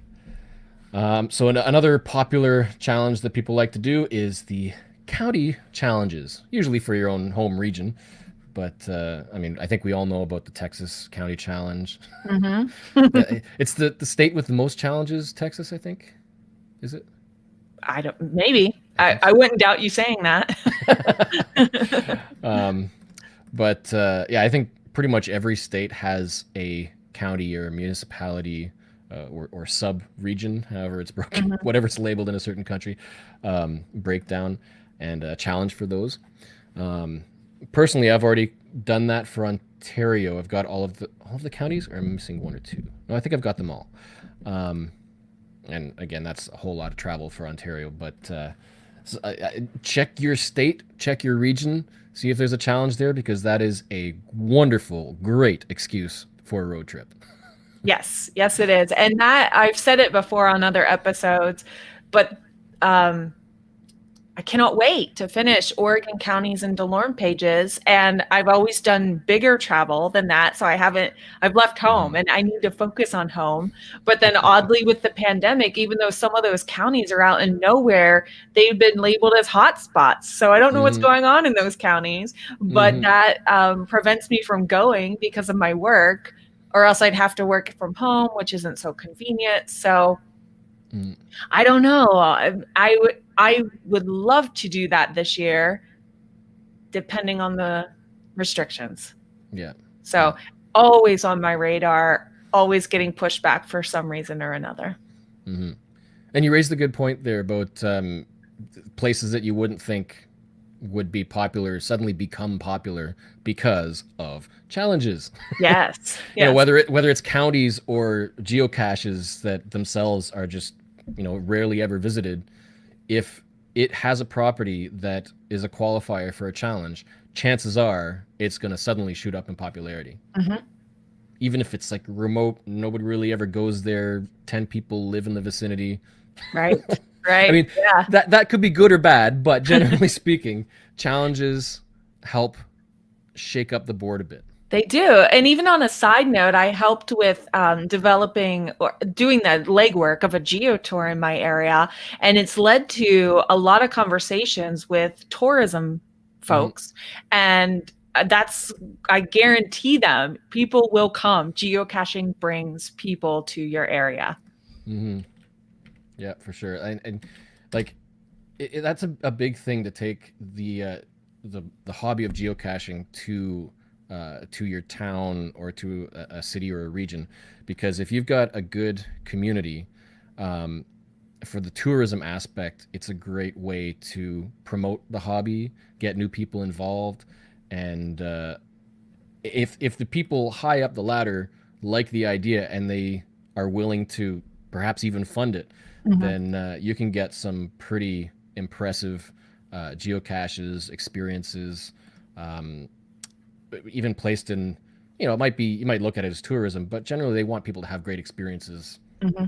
So another popular challenge that people like to do is the county challenges, usually for your own home region. But I mean, I think we all know about the Texas County Challenge. Mm-hmm. It's the state with the most challenges, Texas, I think. Is it? I don't. Maybe. I wouldn't doubt you saying that. But yeah, I think pretty much every state has a county or a municipality or sub-region, however it's broken, Mm-hmm. whatever it's labeled in a certain country, breakdown and a challenge for those. Personally, I've already done that for Ontario. I've got all of the counties, or I'm missing one or two. No, I think I've got them all. And again, that's a whole lot of travel for Ontario. But check your state, check your region, see if there's a challenge there, because that is a wonderful, great excuse for a road trip. Yes, it is. And that I've said it before on other episodes, but I cannot wait to finish Oregon counties and DeLorme pages. And I've always done bigger travel than that. So I've left home and I need to focus on home. But then oddly with the pandemic, even though some of those counties are out in nowhere, they've been labeled as hotspots. So I don't know what's going on in those counties, but that prevents me from going because of my work, or else I'd have to work from home, which isn't so convenient. So I don't know. I would love to do that this year, depending on the restrictions. Yeah. So always on my radar, always getting pushed back for some reason or another. Mm-hmm. And you raised a good point there about places that you wouldn't think would be popular suddenly become popular because of challenges. Yes. You know, whether it's counties or geocaches that themselves are just, you know, rarely ever visited. If it has a property that is a qualifier for a challenge, chances are it's going to suddenly shoot up in popularity. Even if it's like remote, nobody really ever goes there, 10 people live in the vicinity. Right. Right. I mean, that could be good or bad, but generally speaking, challenges help shake up the board a bit. They do. And even on a side note, I helped with developing or doing the legwork of a geotour in my area. And it's led to a lot of conversations with tourism folks. And I guarantee them, people will come. Geocaching brings people to your area. Yeah, for sure. And like, that's a big thing to take the hobby of geocaching to your town or to a city or a region, because if you've got a good community, for the tourism aspect, it's a great way to promote the hobby, get new people involved, and if the people high up the ladder like the idea and they are willing to perhaps even fund it, then you can get some pretty impressive geocaches, experiences, even placed in, you know, you might look at it as tourism, but generally they want people to have great experiences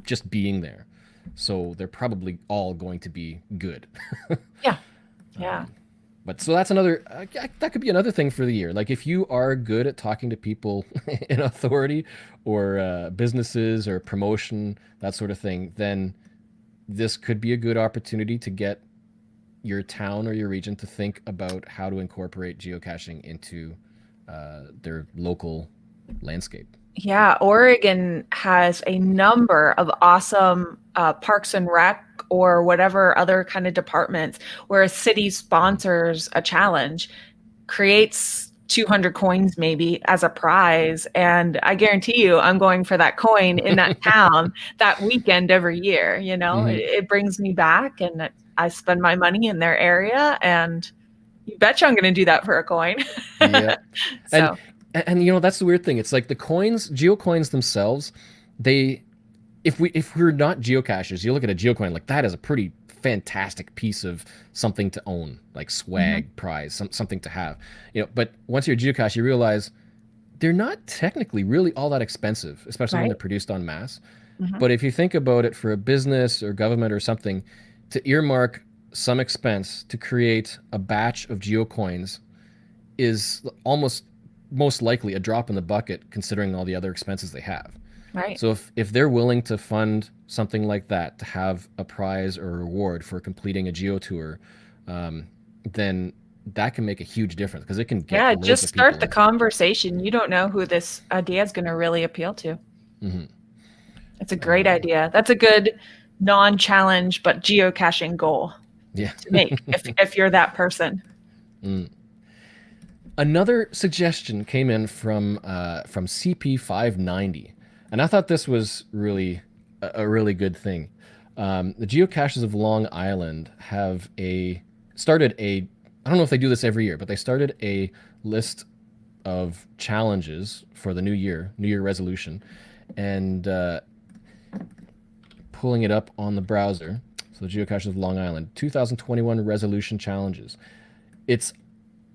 just being there. So they're probably all going to be good. Yeah. But so that's another, that could be another thing for the year. Like if you are good at talking to people in authority or businesses or promotion, that sort of thing, then this could be a good opportunity to get your town or your region to think about how to incorporate geocaching into their local landscape. Yeah, Oregon has a number of awesome parks and rec or whatever other kind of departments where a city sponsors a challenge, creates 200 coins maybe as a prize. And I guarantee you, I'm going for that coin in that town that weekend every year. You know, it brings me back and I spend my money in their area and You betcha I'm going to do that for a coin. Yeah. So, And you know, that's the weird thing. It's like the coins, geocoins themselves, if we're not geocachers, you look at a geocoin like that is a pretty fantastic piece of something to own, like swag, prize, something to have. You know, but once you're a geocache, you realize they're not technically really all that expensive, especially when Right. they're produced en masse. Mhm. But if you think about it for a business or government or something, to earmark some expense to create a batch of geocoins is almost most likely a drop in the bucket considering all the other expenses they have. Right. So if they're willing to fund something like that to have a prize or a reward for completing a geo tour, then that can make a huge difference because it can get Yeah, loads just of start people the in. conversation. You don't know who this idea is going to really appeal to. Mm-hmm. It's a great idea. That's a good non-challenge but geocaching goal Yeah. to make if you're that person. Another suggestion came in from CP590, and I thought this was really a really good thing. The geocaches of Long Island have started a I don't know if they do this every year, but they started a list of challenges for the new year resolution, and pulling it up on the browser. So the geocaches of Long Island 2021 resolution challenges. It's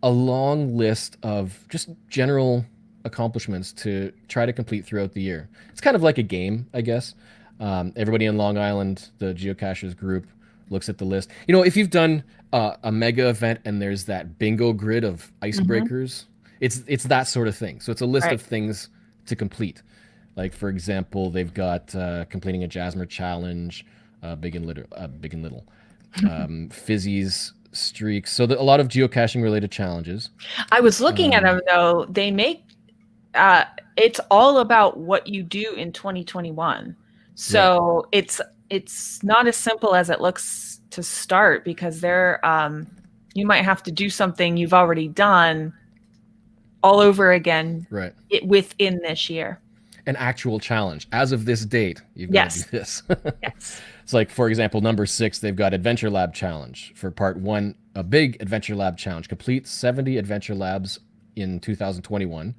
a long list of just general accomplishments to try to complete throughout the year. It's kind of like a game, I guess. Everybody in Long Island, the geocachers group, looks at the list. You know, if you've done a mega event and there's that bingo grid of icebreakers, it's that sort of thing. So it's a list Right. of things to complete. Like, for example, they've got completing a Jasmer challenge, big and little, Fizzy's streaks. So a lot of geocaching related challenges. I was looking at them though. They make it's all about what you do in 2021. So it's not as simple as it looks to start because you might have to do something you've already done all over again Right. within this year. An actual challenge. As of this date, you've got to do this. Yes. It's like, for example, number 6, they've got Adventure Lab Challenge. For part 1, a big Adventure Lab Challenge. Complete 70 Adventure Labs in 2021.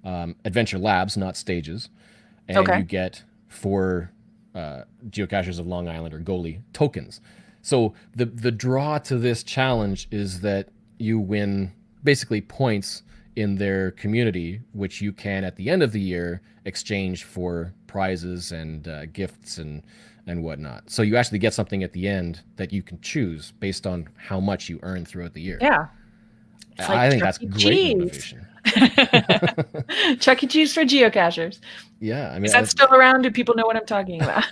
Adventure Labs, not stages. And you get 4 geocachers of Long Island or Goalie tokens. So the draw to this challenge is that you win basically points in their community, which you can at the end of the year exchange for prizes and gifts and whatnot. So you actually get something at the end that you can choose based on how much you earn throughout the year. Yeah. I think that's great motivation. Chuck E. Cheese for geocachers. Yeah, I mean, is that still around? Do people know what I'm talking about?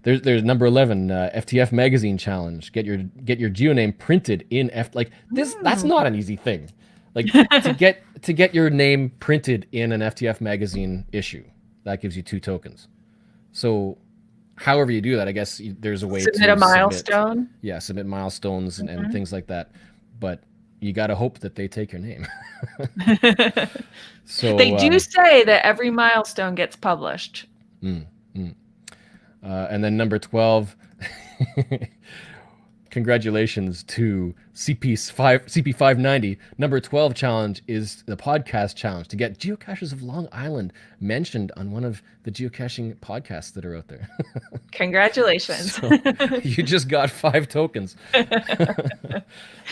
There's number 11, FTF magazine challenge. Get your geoname printed in like this. That's not an easy thing. Like to get your name printed in an FTF magazine issue, that gives you 2 tokens. So however you do that, I guess there's a way to submit a milestone. Submit milestones and things like that. But you got to hope that they take your name. So they do say that every milestone gets published. And then number 12, congratulations to CP590. Number 12 challenge is the podcast challenge to get geocaches of Long Island mentioned on one of the geocaching podcasts that are out there. Congratulations. So you just got 5 tokens.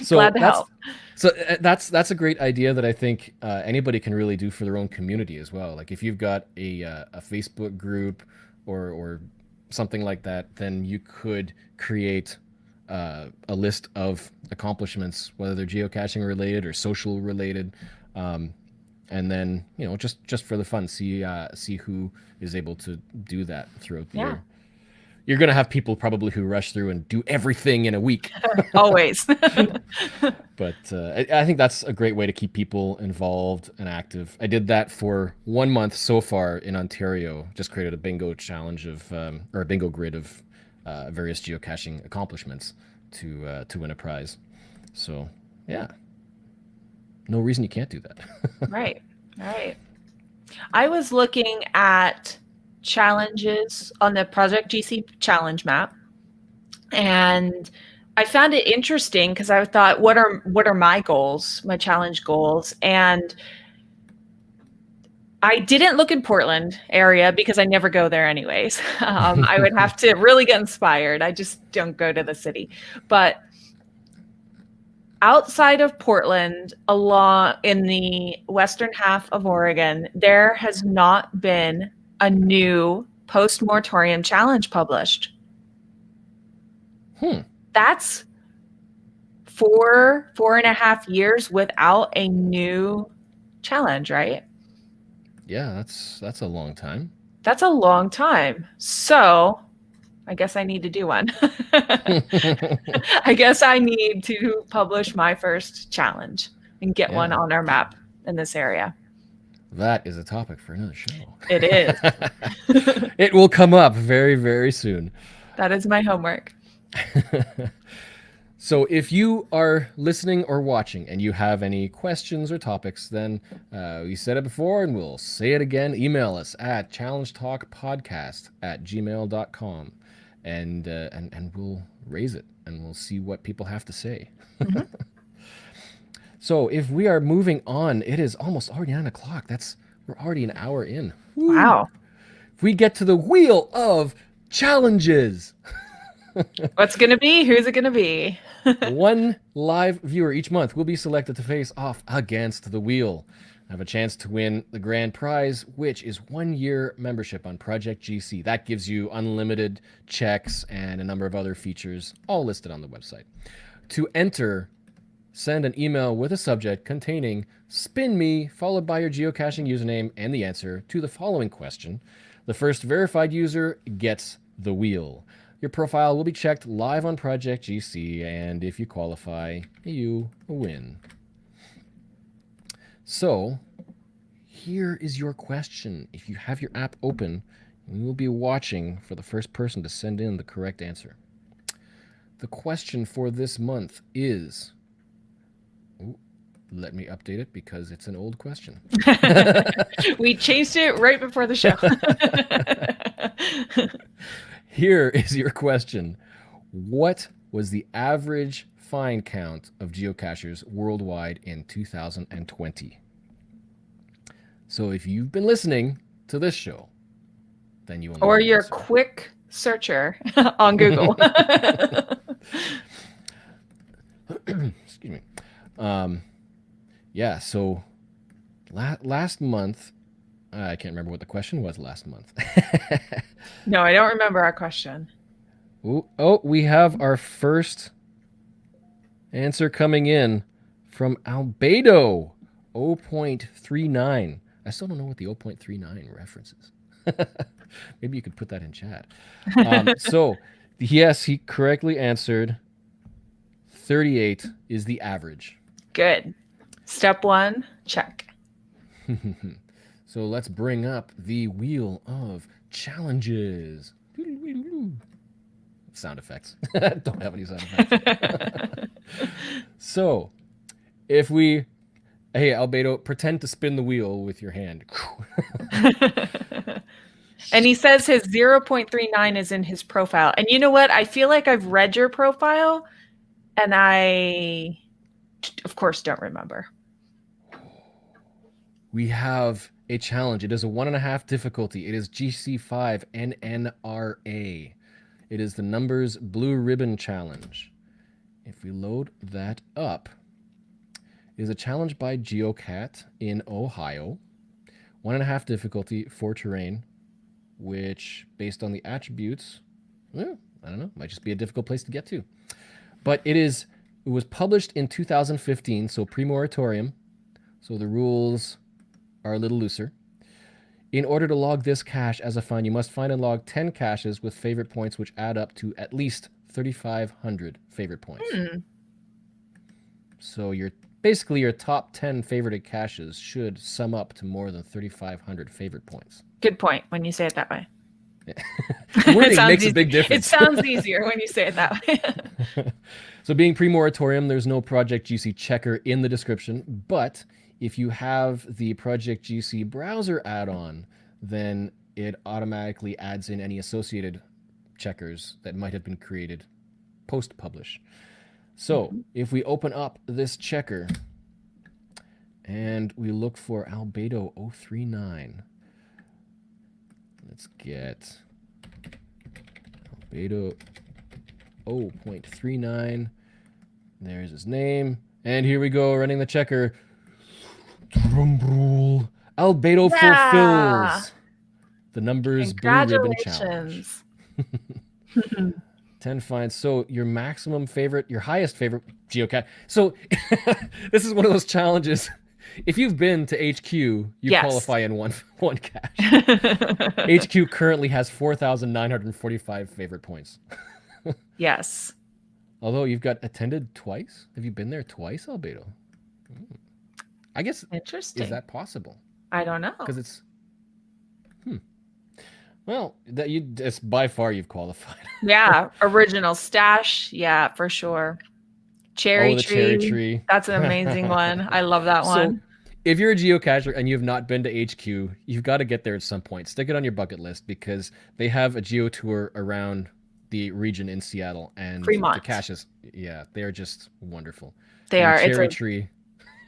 So glad to help. So that's a great idea that I think anybody can really do for their own community as well. Like if you've got a Facebook group or something like that, then you could create a list of accomplishments, whether they're geocaching related or social related, and then just for the fun, see who is able to do that throughout the year. You're gonna have people probably who rush through and do everything in a week. Always. But I think that's a great way to keep people involved and active. I did that for 1 month so far in Ontario. Just created a bingo challenge or a bingo grid of various geocaching accomplishments to win a prize. So yeah, no reason you can't do that. Right. I was looking at challenges on the Project GC challenge map, and I found it interesting because I thought, what are my goals, my challenge goals? And I didn't look in Portland area because I never go there anyways. I would have to really get inspired. I just don't go to the city. But outside of Portland, along in the western half of Oregon, there has not been a new post-moratorium challenge published. That's 4.5 years without a new challenge, right? Yeah, that's a long time. That's a long time. So I guess I need to do one. I guess I need to publish my first challenge and get one on our map in this area. That is a topic for another show. It is. It will come up very, very soon. That is my homework. So if you are listening or watching and you have any questions or topics, then we said it before and we'll say it again. Email us at challengetalkpodcast@gmail.com and we'll raise it and we'll see what people have to say. Mm-hmm. So if we are moving on, it is almost already 9 o'clock. We're already an hour in. Woo. Wow. If we get to the wheel of challenges. What's going to be? Who's it going to be? One live viewer each month will be selected to face off against the wheel. Have a chance to win the grand prize, which is 1 year membership on Project GC. That gives you unlimited checks and a number of other features, all listed on the website. To enter, send an email with a subject containing "spin me" followed by your geocaching username and the answer to the following question. The first verified user gets the wheel. Your profile will be checked live on Project GC, and if you qualify, you win. So, here is your question. If you have your app open, we will be watching for the first person to send in the correct answer. The question for this month is... let me update it because it's an old question. We changed it right before the show. Here is your question. What was the average find count of geocachers worldwide in 2020? So if you've been listening to this show, then you will know. Or your quick searcher on Google. Excuse me. Yeah, so last month, I can't remember what the question was last month. No, I don't remember our question. Oh, we have our first answer coming in from Albedo, 0.39. I still don't know what the 0.39 reference is. Maybe you could put that in chat. So, yes, he correctly answered 38 is the average. Good. Step one, check. So let's bring up the wheel of challenges. Sound effects. Don't have any sound effects. So, if we... Hey, Albedo, pretend to spin the wheel with your hand. And he says his 0.39 is in his profile. And you know what? I feel like I've read your profile, and I, of course, don't remember. We have a challenge. It is a 1.5 difficulty. It is GC5 NNRA. It is the Numbers Blue Ribbon Challenge. If we load that up, it is a challenge by Geocat in Ohio. 1.5 difficulty for terrain, which, based on the attributes, I don't know, might just be a difficult place to get to. But it was published in 2015, so pre-moratorium. So the rules are a little looser. In order to log this cache as a find, you must find and log 10 caches with favorite points, which add up to at least 3,500 favorite points. So basically your top 10 favorited caches should sum up to more than 3,500 favorite points. Good point when you say it that way. Wording makes a big difference. It sounds easier when you say it that way. So being pre-moratorium, there's no Project GC checker in the description, but if you have the Project GC browser add-on, then it automatically adds in any associated checkers that might have been created post-publish. So if we open up this checker and we look for Albedo 039, let's get Albedo 0.39. There's his name. And here we go, running the checker. Drum roll. Albedo fulfills the numbers blue ribbon challenge. 10 finds. So your maximum favorite, your highest favorite geocache. So this is one of those challenges. If you've been to HQ, you qualify in one cache. HQ currently has 4,945 favorite points. Yes. Although you've got attended twice. Have you been there twice, Albedo? I guess. Interesting. Is that possible? I don't know. Because it's. Well, it's by far you've qualified. Yeah, original stash. Yeah, for sure. Cherry tree. Cherry tree. That's an amazing one. I love that one. So, if you're a geocacher and you've not been to HQ, you've got to get there at some point. Stick it on your bucket list because they have a geo tour around the region in Seattle, and Fremont. the caches, they're just wonderful. They are. Cherry It's a tree.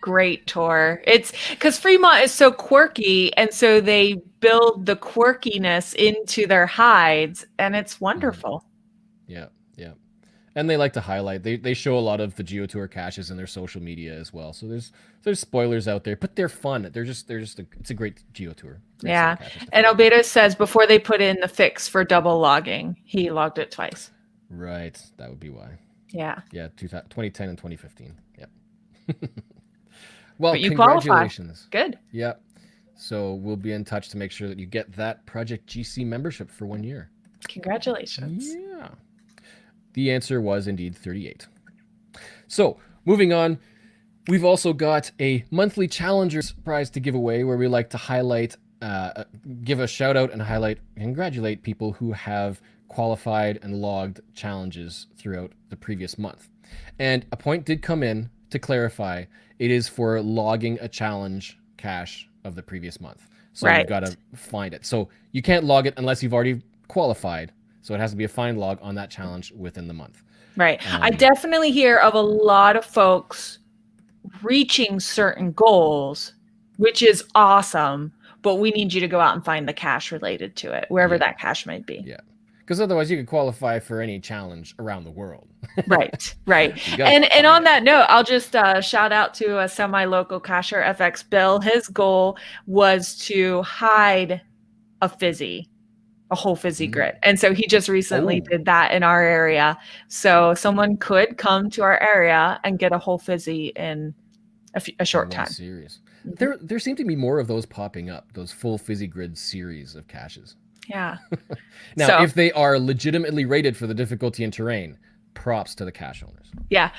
Great tour. It's because Fremont is so quirky, and so they build the quirkiness into their hides, and it's wonderful. Yeah. And they like to highlight. They show a lot of the geotour caches in their social media as well. So there's spoilers out there, but they're fun. It's a great geotour. Yeah. And Albedo says before they put in the fix for double logging, he logged it twice. Right. That would be why. Yeah. Yeah. 2010 and 2015. Yep. Well, but you congratulations. Qualify. Good. Yep. So we'll be in touch to make sure that you get that Project GC membership for 1 year. Congratulations. Yeah. The answer was indeed 38. So moving on, we've also got a monthly Challengers prize to give away where we like to highlight, give a shout out and highlight, congratulate people who have qualified and logged challenges throughout the previous month. And a point did come in to clarify, it is for logging a challenge cache of the previous month. So you've got to find it. So you can't log it unless you've already qualified. So it has to be a find log on that challenge within the month. Right. I definitely hear of a lot of folks reaching certain goals, which is awesome, but we need you to go out and find the cache related to it, wherever that cache might be. Yeah. Because otherwise you could qualify for any challenge around the world. Right. And on that note, I'll just shout out to a semi-local cacher, FX Bill. His goal was to hide a whole fizzy grid. And so he just recently did that in our area. So someone could come to our area and get a whole fizzy in a short time. Series. There seem to be more of those popping up, those full fizzy grid series of caches. Yeah. Now, if they are legitimately rated for the difficulty and terrain, props to the cache owners. Yeah.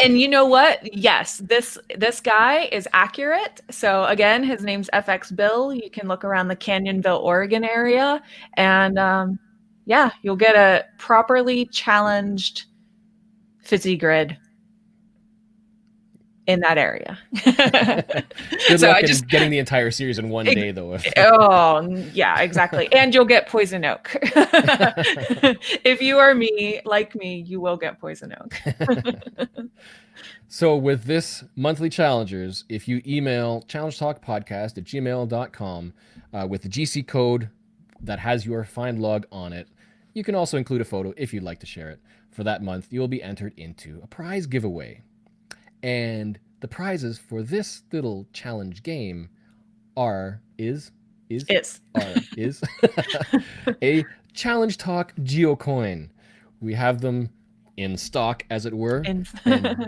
And you know what? Yes, this guy is accurate. So again, his name's FX Bill. You can look around the Canyonville, Oregon area, and you'll get a properly challenged fizzy grid in that area. Good luck in getting the entire series in one day, though. Oh, yeah, exactly. And you'll get poison oak. If you are like me, you will get poison oak. So with this monthly challengers, if you email challengetalkpodcast@gmail.com with the GC code that has your find log on it, you can also include a photo if you'd like to share it. For that month, you will be entered into a prize giveaway. And the prizes for this little challenge game is a Challenge Talk Geocoin. We have them in stock, as it were, and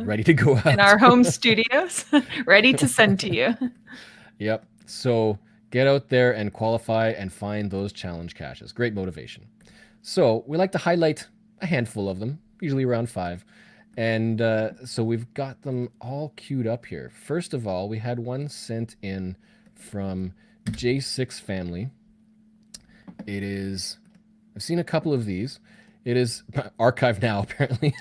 ready to go out. In our home studios, ready to send to you. Yep. So get out there and qualify and find those challenge caches. Great motivation. So we like to highlight a handful of them, usually around 5. And so we've got them all queued up here. First of all, we had one sent in from J6 Family. It is, I've seen a couple of these. It is archived now, apparently.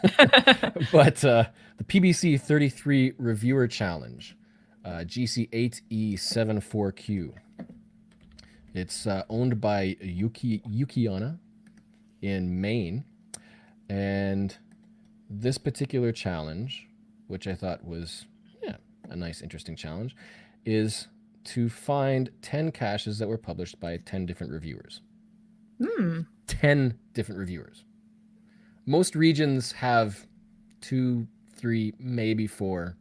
But the PBC 33 Reviewer Challenge, GC8E74Q. It's owned by Yukiana in Maine. And this particular challenge, which I thought was a nice, interesting challenge, is to find 10 caches that were published by 10 different reviewers. 10 different reviewers. Most regions have 2, 3, maybe 4.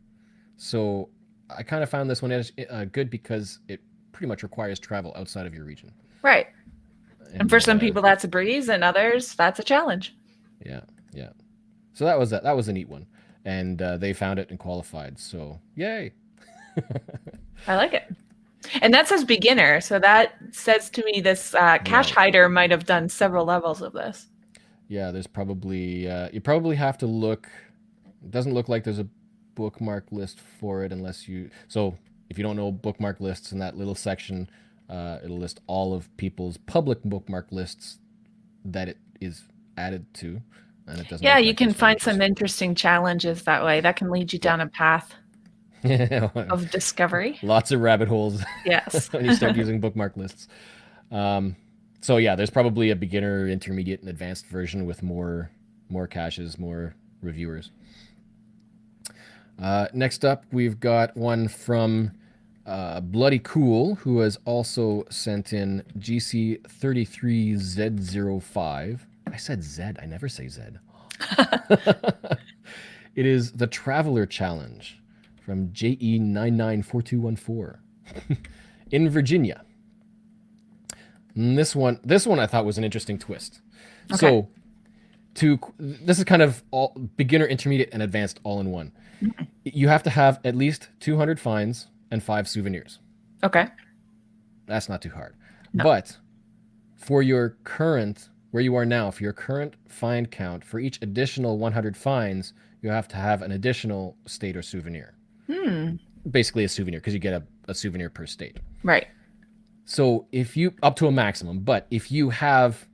So I kind of found this one good because it pretty much requires travel outside of your region. Right. And for some people, that's a breeze, and others, that's a challenge. Yeah. So that was a neat one. And they found it and qualified. So yay. I like it. And that says beginner. So that says to me this cache hider might have done several levels of this. Yeah, there's probably, you probably have to look. It doesn't look like there's a bookmark list for it unless you, so if you don't know bookmark lists in that little section, it'll list all of people's public bookmark lists that it is added to. And it doesn't. Yeah, you can find some interesting challenges that way. That can lead you down a path of discovery. Lots of rabbit holes. Yes. When you start using bookmark lists. So yeah, there's probably a beginner, intermediate, and advanced version with more caches, more reviewers. Next up, we've got one from Bloody Cool, who has also sent in GC33Z05. I said Z. I never say Z. It is the Traveler Challenge from JE994214 in Virginia. And this one I thought was an interesting twist. Okay. So this is kind of all beginner, intermediate, and advanced all in one. You have to have at least 200 finds and 5 souvenirs. Okay. That's not too hard. No. But for your current, where you are now, for your current find count, for each additional 100 finds, you have to have an additional state or souvenir. Basically a souvenir, because you get a souvenir per state. Right. So if you, up to a maximum, but if you have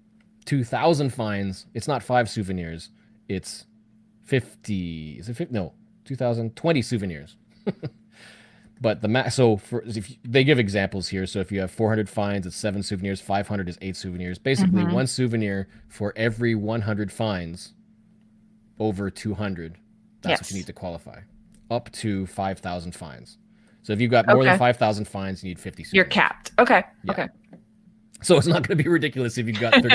2,000 finds, it's not 5 souvenirs, it's 50, is it 50? No, 2020 souvenirs. But they give examples here. So if you have 400 finds, it's 7 souvenirs, 500 is 8 souvenirs. Basically, one souvenir for every 100 finds over 200. That's what you need to qualify. Up to 5,000 finds. So if you've got more than 5,000 finds, you need 50 souvenirs. You're capped. Okay. Yeah. Okay. So it's not going to be ridiculous if you've got 30.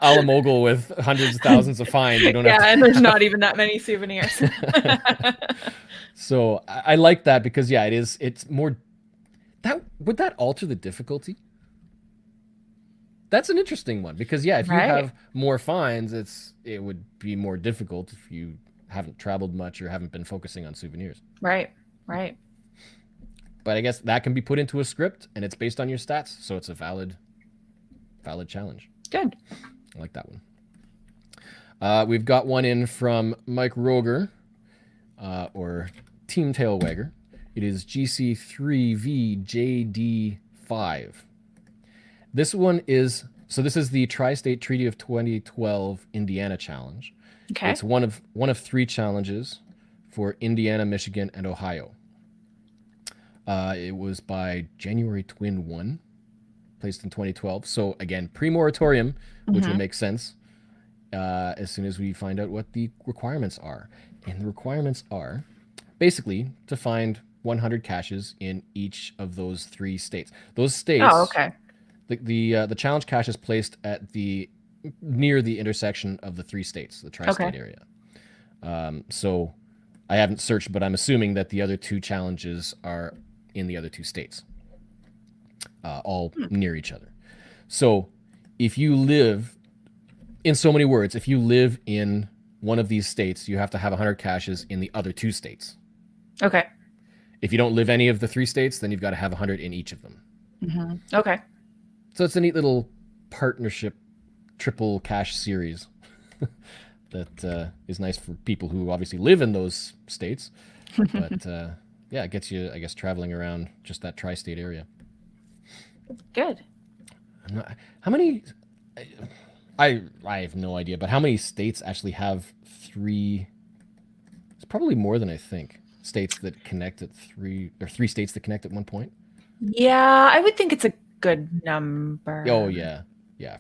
Alamogul with hundreds of thousands of finds. You don't have to... and there's not even that many souvenirs. So I like that because it's more. Would that alter the difficulty? That's an interesting one because if you have more finds, it would be more difficult if you haven't traveled much or haven't been focusing on souvenirs. Right. But I guess that can be put into a script and it's based on your stats, so it's a valid challenge. Good. I like that one. We've got one in from Mike Roger, or Team Tailwagger. It is GC3VJD5. This one is the Tri-State Treaty of 2012 Indiana Challenge. Okay. It's one of 3 challenges for Indiana, Michigan, and Ohio. It was by January Twin 1, placed in 2012. So again, pre-moratorium, which will make sense as soon as we find out what the requirements are. And the requirements are basically to find 100 caches in each of those 3 states. Those states. Oh, okay. The challenge cache is placed at near the intersection of the 3 states, the tri-state area. So I haven't searched, but I'm assuming that the other 2 challenges are in the other 2 states, all near each other. So if you live, in so many words, if you live in one of these states, you have to have 100 caches in the other 2 states. Okay. If you don't live any of the 3 states, then you've got to have 100 in each of them. Okay. So it's a neat little partnership triple cache series that is nice for people who obviously live in those states. But it gets you, I guess, traveling around just that tri-state area. Good. How many? I have no idea, but how many states actually have 3? It's probably more than I think. States that connect at 3, or 3 states that connect at one point. Yeah, I would think it's a good number. Oh yeah,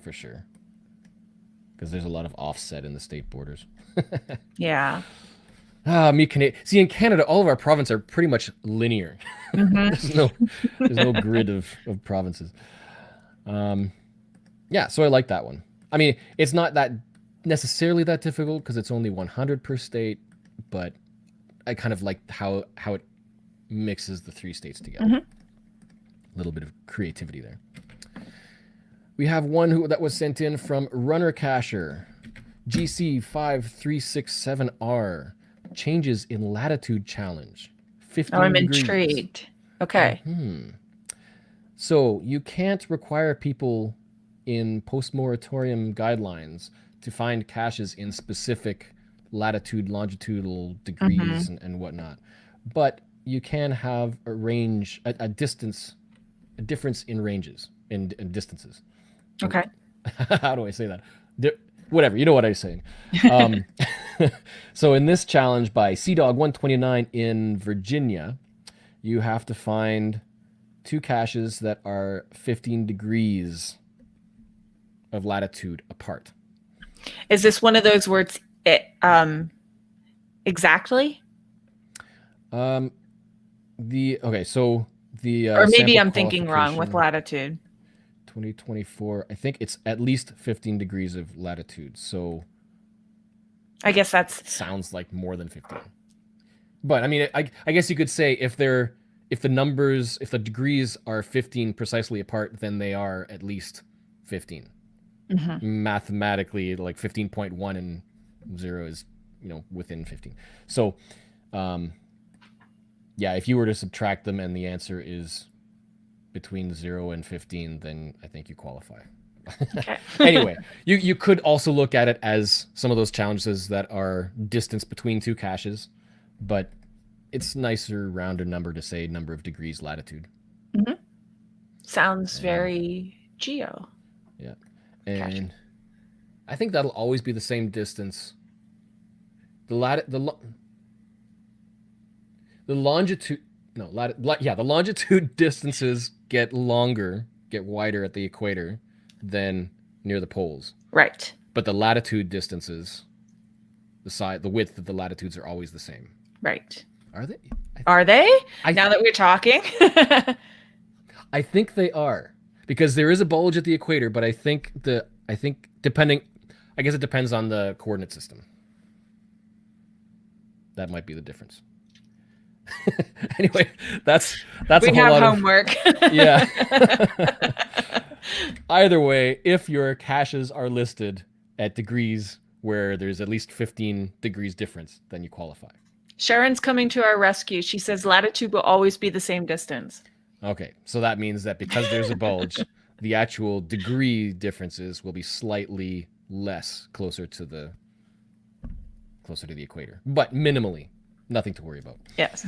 for sure. because there's a lot of offset in the state borders. Yeah. See, in Canada, all of our provinces are pretty much linear. There's no grid of provinces. Yeah, so I like that one. I mean, it's not that necessarily that difficult because it's only 100 per state, but I kind of like how it mixes the 3 states together. A little bit of creativity there. We have one that was sent in from Runner Cacher, GC5367R. Changes in latitude challenge. 15 I'm degrees. intrigued. Okay. So you can't require people in post-moratorium guidelines to find caches in specific latitude, longitudinal degrees and whatnot. But you can have a range, a difference in ranges, in distances. Okay. How do I say that? Whatever, you know what I'm saying. So in this challenge by CDog129 in Virginia, you have to find 2 caches that are 15 degrees of latitude apart. Is this one of those words exactly? So the or maybe I'm thinking wrong with latitude. 2024, I think it's at least 15 degrees of latitude. So I guess that's sounds like more than 15. But I mean, I guess you could say if the degrees are 15 precisely apart, then they are at least 15. Mathematically, like 15.1 and 0 is, within 15. So, yeah, if you were to subtract them and the answer is between 0 and 15, then I think you qualify. okay. Anyway, you could also look at it as some of those challenges that are distance between 2 caches, but it's nicer, rounder number to say number of degrees latitude. Sounds very geo. Yeah. And I think that'll always be the same distance. The longitude distances get wider at the equator than near the poles. Right. But the latitude distances, the width of the latitudes are always the same. Right. Are they? Are they? Now that we're talking? I think they are, because there is a bulge at the equator, but I think depending, I guess it depends on the coordinate system. That might be the difference. Anyway, that's we a whole have lot homework. Yeah. Either way, if your caches are listed at degrees where there's at least 15 degrees difference, then you qualify. Sharon's coming to our rescue. She says latitude will always be the same distance. Okay, so that means that because there's a bulge, the actual degree differences will be slightly less closer to the equator, but minimally. Nothing to worry about. Yes.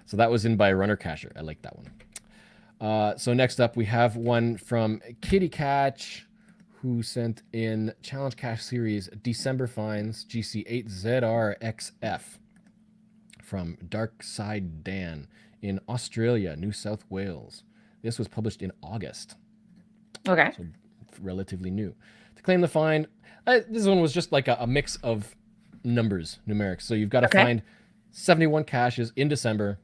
So that was in by Runner Cacher. I like that one. So next up, we have one from Kitty Catch, who sent in Challenge Cache Series December Finds GC8ZRXF from Dark Side Dan in Australia, New South Wales. This was published in August. Okay. So relatively new. To claim the find, this one was just like a mix of numerics. So you've got to find 71 caches in December,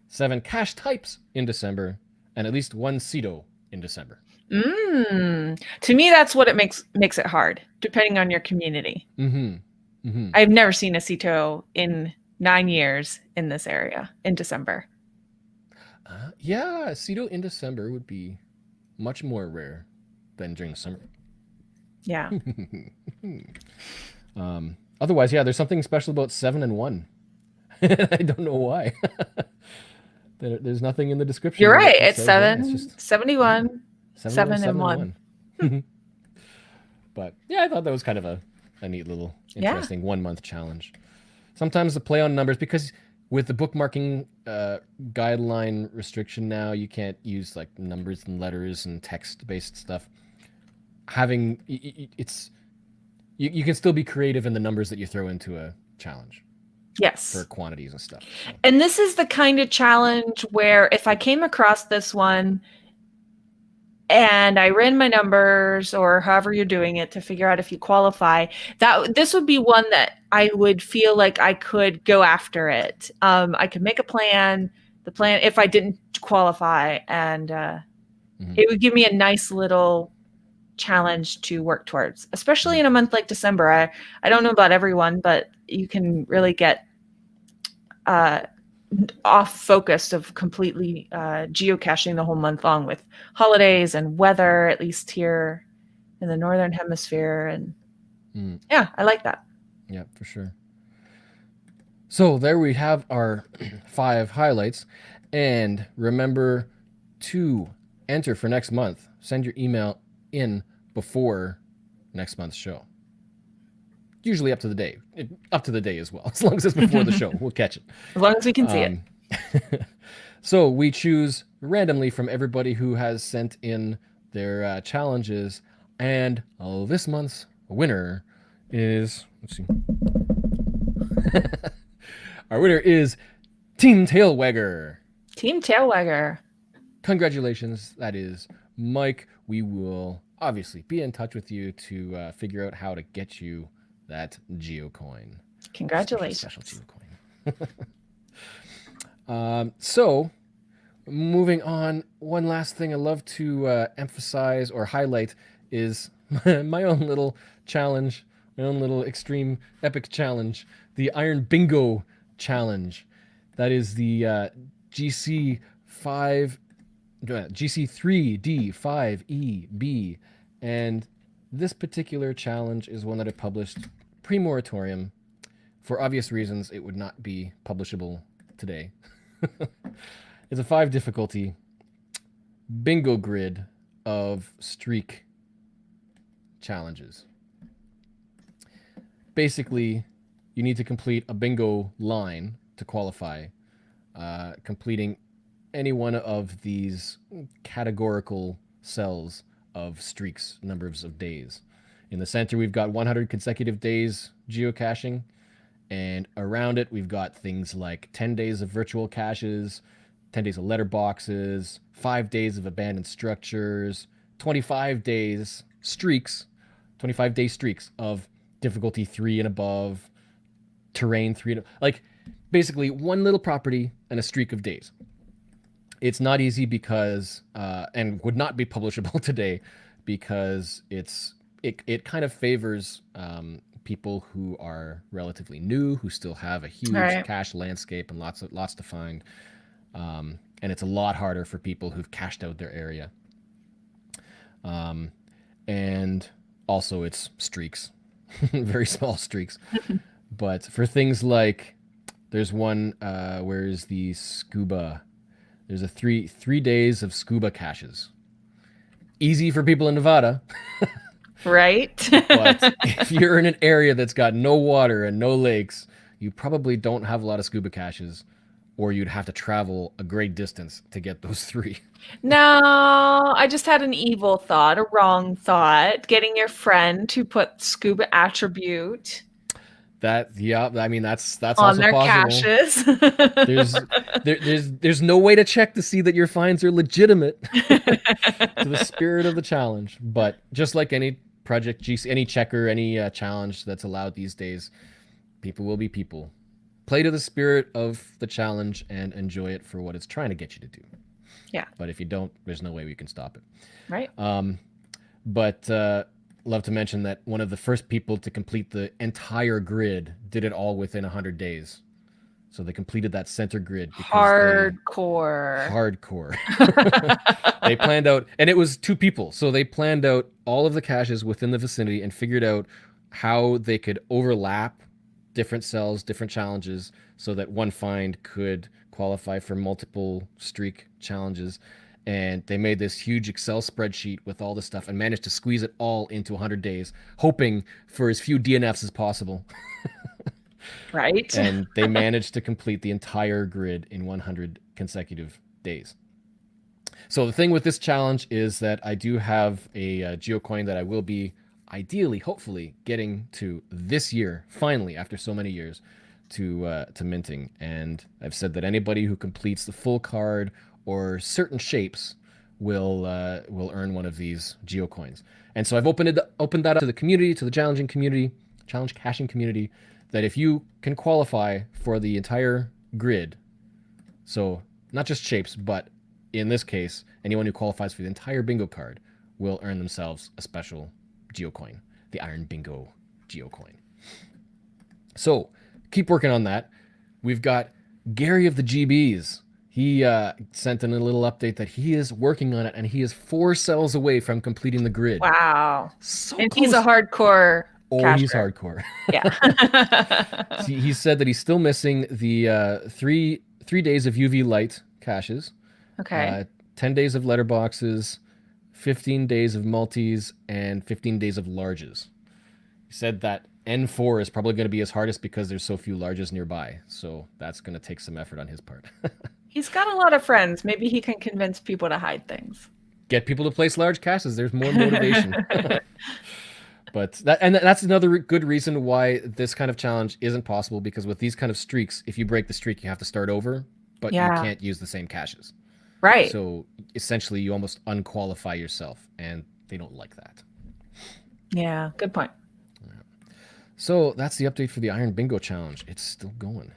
7 cache types in December, and at least 1 CETO in December. To me, that's what it makes it hard, depending on your community. I've never seen a CETO in 9 years in this area in December. Yeah, CETO in December would be much more rare than during the summer. Yeah. Otherwise, yeah, there's something special about 7 and 1. I don't know why. There's nothing in the description. You're right. It's 71, 7 and 1. But yeah, I thought that was kind of a neat little interesting 1 month challenge. Sometimes the play on numbers, because with the bookmarking guideline restriction now, you can't use like numbers and letters and text-based stuff. You can still be creative in the numbers that you throw into a challenge. Yes. For quantities and stuff. So. And this is the kind of challenge where if I came across this one and I ran my numbers, or however you're doing it, to figure out if you qualify, this would be one that I would feel like I could go after it. I could make a plan, if I didn't qualify, and it would give me a nice little challenge to work towards, especially in a month like December. I don't know about everyone, but you can really get off focused of completely geocaching the whole month long with holidays and weather, at least here in the Northern Hemisphere. And yeah, I like that. Yeah, for sure. So there we have our 5 highlights. And remember to enter for next month. Send your email in before next month's show. Usually up to the day. Up to the day as well. As long as it's before the show, we'll catch it. As long as we can see it. So we choose randomly from everybody who has sent in their challenges. And this month's winner is... Let's see. Our winner is Team Tailwagger. Team Tailwagger. Congratulations. That is Mike. We will obviously be in touch with you to figure out how to get you that Geocoin. Congratulations. Special Geocoin. So, moving on, one last thing I love to emphasize or highlight is my own little challenge, my own little extreme epic challenge, the Iron Bingo Challenge. That is the GC3D5EB. And this particular challenge is one that I published pre-moratorium. For obvious reasons, it would not be publishable today. It's a 5 difficulty bingo grid of streak challenges. Basically, you need to complete a bingo line to qualify, completing any one of these categorical cells of streaks, numbers of days. In the center, we've got 100 consecutive days geocaching, and around it, we've got things like 10 days of virtual caches, 10 days of letterboxes, 5 days of abandoned structures, 25 days streaks, 25-day streaks of difficulty 3 and above, terrain 3 and like basically one little property and a streak of days. It's not easy because and would not be publishable today because it kind of favors people who are relatively new, who still have a huge cache landscape and lots to find, and it's a lot harder for people who've cached out their area. And also it's streaks, very small streaks. But for things like, there's one where is the scuba. There's a three days of scuba caches. Easy for people in Nevada. Right. But if you're in an area that's got no water and no lakes, you probably don't have a lot of scuba caches, or you'd have to travel a great distance to get those 3. No, I just had an evil thought, a wrong thought. Getting your friend to put scuba attribute I mean that's on also their possible. caches. There's no way to check to see that your finds are legitimate to the spirit of the challenge. But just like any project GC, any checker, any challenge that's allowed these days, people will be people. Play to the spirit of the challenge and enjoy it for what it's trying to get you to do. Yeah. But if you don't, there's no way we can stop it. Right. But love to mention that one of the first people to complete the entire grid did it all within 100 days. So they completed that center grid. Hardcore. They planned out, and it was 2 people. So they planned out all of the caches within the vicinity and figured out how they could overlap different cells, different challenges, so that one find could qualify for multiple streak challenges. And they made this huge Excel spreadsheet with all this stuff and managed to squeeze it all into 100 days, hoping for as few DNFs as possible. Right. And they managed to complete the entire grid in 100 consecutive days. So the thing with this challenge is that I do have a Geocoin that I will be ideally, hopefully, getting to this year, finally, after so many years, to minting. And I've said that anybody who completes the full card or certain shapes will earn one of these Geocoins. And so I've opened that up to the community, to the challenge caching community, that if you can qualify for the entire grid, so not just shapes, but in this case, anyone who qualifies for the entire bingo card will earn themselves a special Geocoin, the Iron Bingo Geocoin. So keep working on that. We've got Gary of the GBs. He sent in a little update that he is working on it, and he is 4 cells away from completing the grid. Wow. So and close. He's a hardcore He's hardcore. Yeah. He said that he's still missing the 3 days of UV light caches. Okay. 10 days of letterboxes, 15 days of multis, and 15 days of larges. He said that N4 is probably going to be his hardest because there's so few larges nearby. So that's going to take some effort on his part. He's got a lot of friends. Maybe he can convince people to hide things. Get people to place large caches. There's more motivation. But that's another good reason why this kind of challenge isn't possible, because with these kind of streaks, if you break the streak, you have to start over, but you can't use the same caches. Right. So essentially, you almost unqualify yourself, and they don't like that. Yeah, good point. So that's the update for the Iron Bingo Challenge. It's still going.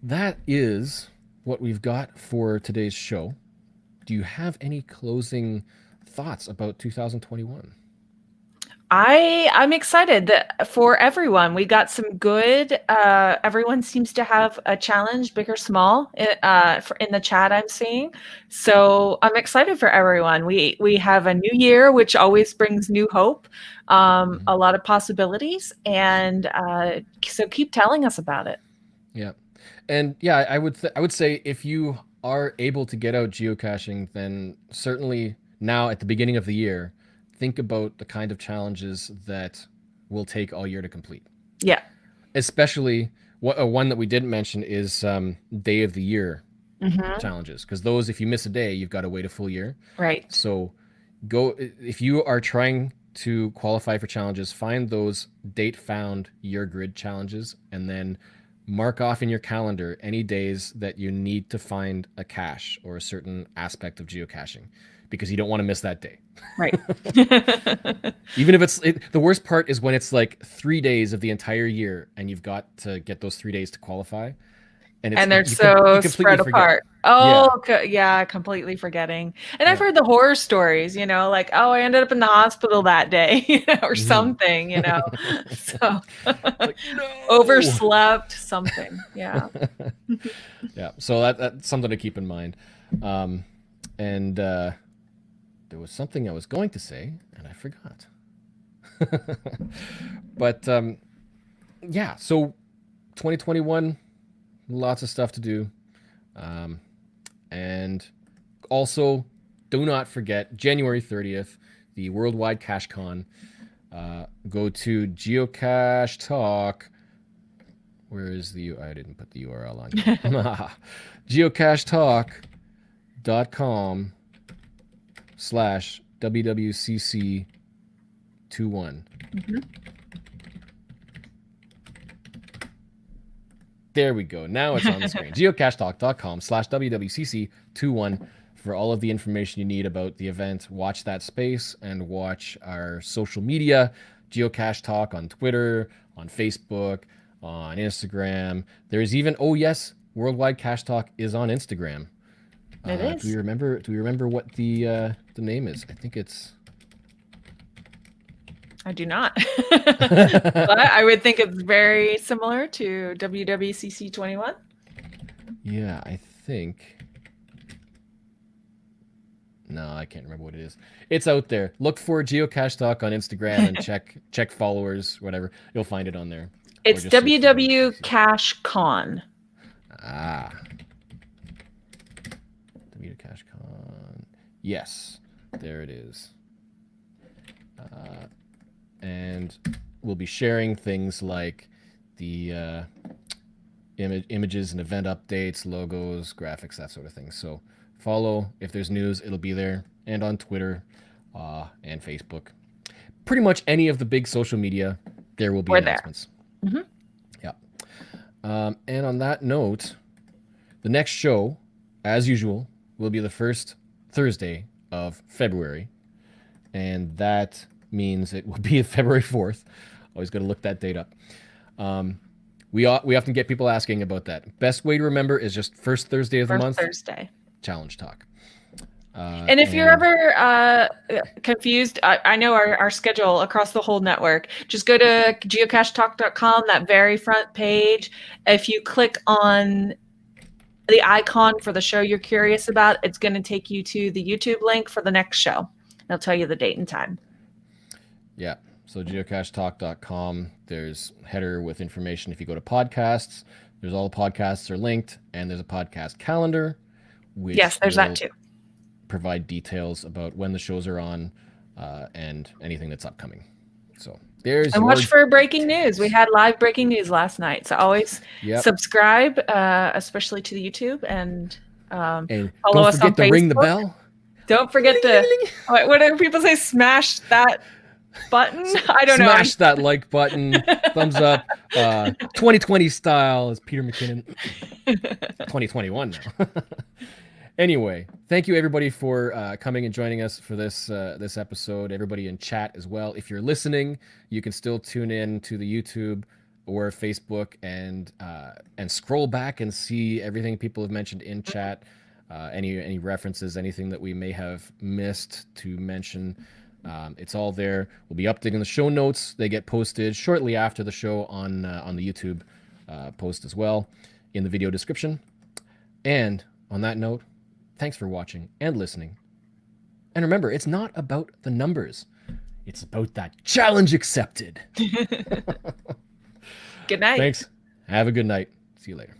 That is what we've got for today's show. Do you have any closing thoughts about 2021? I'm excited that for everyone, we got some good. Everyone seems to have a challenge, big or small, in the chat I'm seeing. So I'm excited for everyone. We have a new year, which always brings new hope, a lot of possibilities, and so keep telling us about it. Yeah, and yeah, I would say if you are able to get out geocaching, then certainly now at the beginning of the year, think about the kind of challenges that will take all year to complete. Yeah. Especially one that we didn't mention is day of the year challenges, because those, if you miss a day, you've got to wait a full year. Right. So if you are trying to qualify for challenges, find those date found year grid challenges, and then mark off in your calendar any days that you need to find a cache or a certain aspect of geocaching, because you don't want to miss that day. Right. Even if the worst part is when it's like 3 days of the entire year and you've got to get those 3 days to qualify. And they're so spread apart. Oh, yeah, completely forgetting. And I've heard the horror stories, like, oh, I ended up in the hospital that day, or something, so like, no! Overslept, something. Yeah. Yeah. So that's something to keep in mind. And there was something I was going to say and I forgot. But yeah, so 2021, lots of stuff to do. And also, do not forget January 30th, the Worldwide Cache Con. Go to Geocache Talk. Where is I didn't put the URL on here. geocachetalk.com/WWCC21. There we go. Now it's on the screen. geocachetalk.com/WWCC21 for all of the information you need about the event. Watch that space and watch our social media. Geocache Talk on Twitter, on Facebook, on Instagram. There's even, Worldwide Cache Talk is on Instagram. It is. Do we remember what the name is? I think it's... I do not. But I would think it's very similar to WWCC 21. Yeah, I think. No, I can't remember what it is. It's out there. Look for Geocache Talk on Instagram and check followers, whatever. You'll find it on there. It's WW Cache Con. WCache Con. Yes, there it is. And we'll be sharing things like the images and event updates, logos, graphics, that sort of thing. So follow. If there's news, it'll be there. And on Twitter and Facebook. Pretty much any of the big social media, there will be announcements. There. Yeah. And on that note, the next show, as usual, will be the first Thursday of February. And that means it will be February 4th. Always got to look that date up. We often get people asking about that. Best way to remember is just first Thursday of the month. Thursday. Challenge Talk. And if you're ever confused, I know our schedule across the whole network. Just go to geocachetalk.com, that very front page. If you click on the icon for the show you're curious about, it's going to take you to the YouTube link for the next show. It'll tell you the date and time. Yeah. So geocachetalk.com, there's header with information. If you go to podcasts, there's all the podcasts are linked, and there's a podcast calendar. Which yes, there's that too. Provide details about when the shows are on and anything that's upcoming. So there's and watch for breaking news. We had live breaking news last night, so always subscribe, especially to the YouTube, and follow us on Facebook. Don't forget to ring the bell. Don't forget to what do people say? Smash that button. I don't know. Smash that like button. Thumbs up. 2020 style, as Peter McKinnon. 2021 now. Anyway, thank you everybody for coming and joining us for this episode. Everybody in chat as well. If you're listening, you can still tune in to the YouTube or Facebook and scroll back and see everything people have mentioned in chat. Any references, anything that we may have missed to mention. It's all there. We'll be updating the show notes. They get posted shortly after the show on the YouTube post as well in the video description. And on that note, thanks for watching and listening. And remember, it's not about the numbers. It's about that challenge accepted. Good night. Thanks. Have a good night. See you later.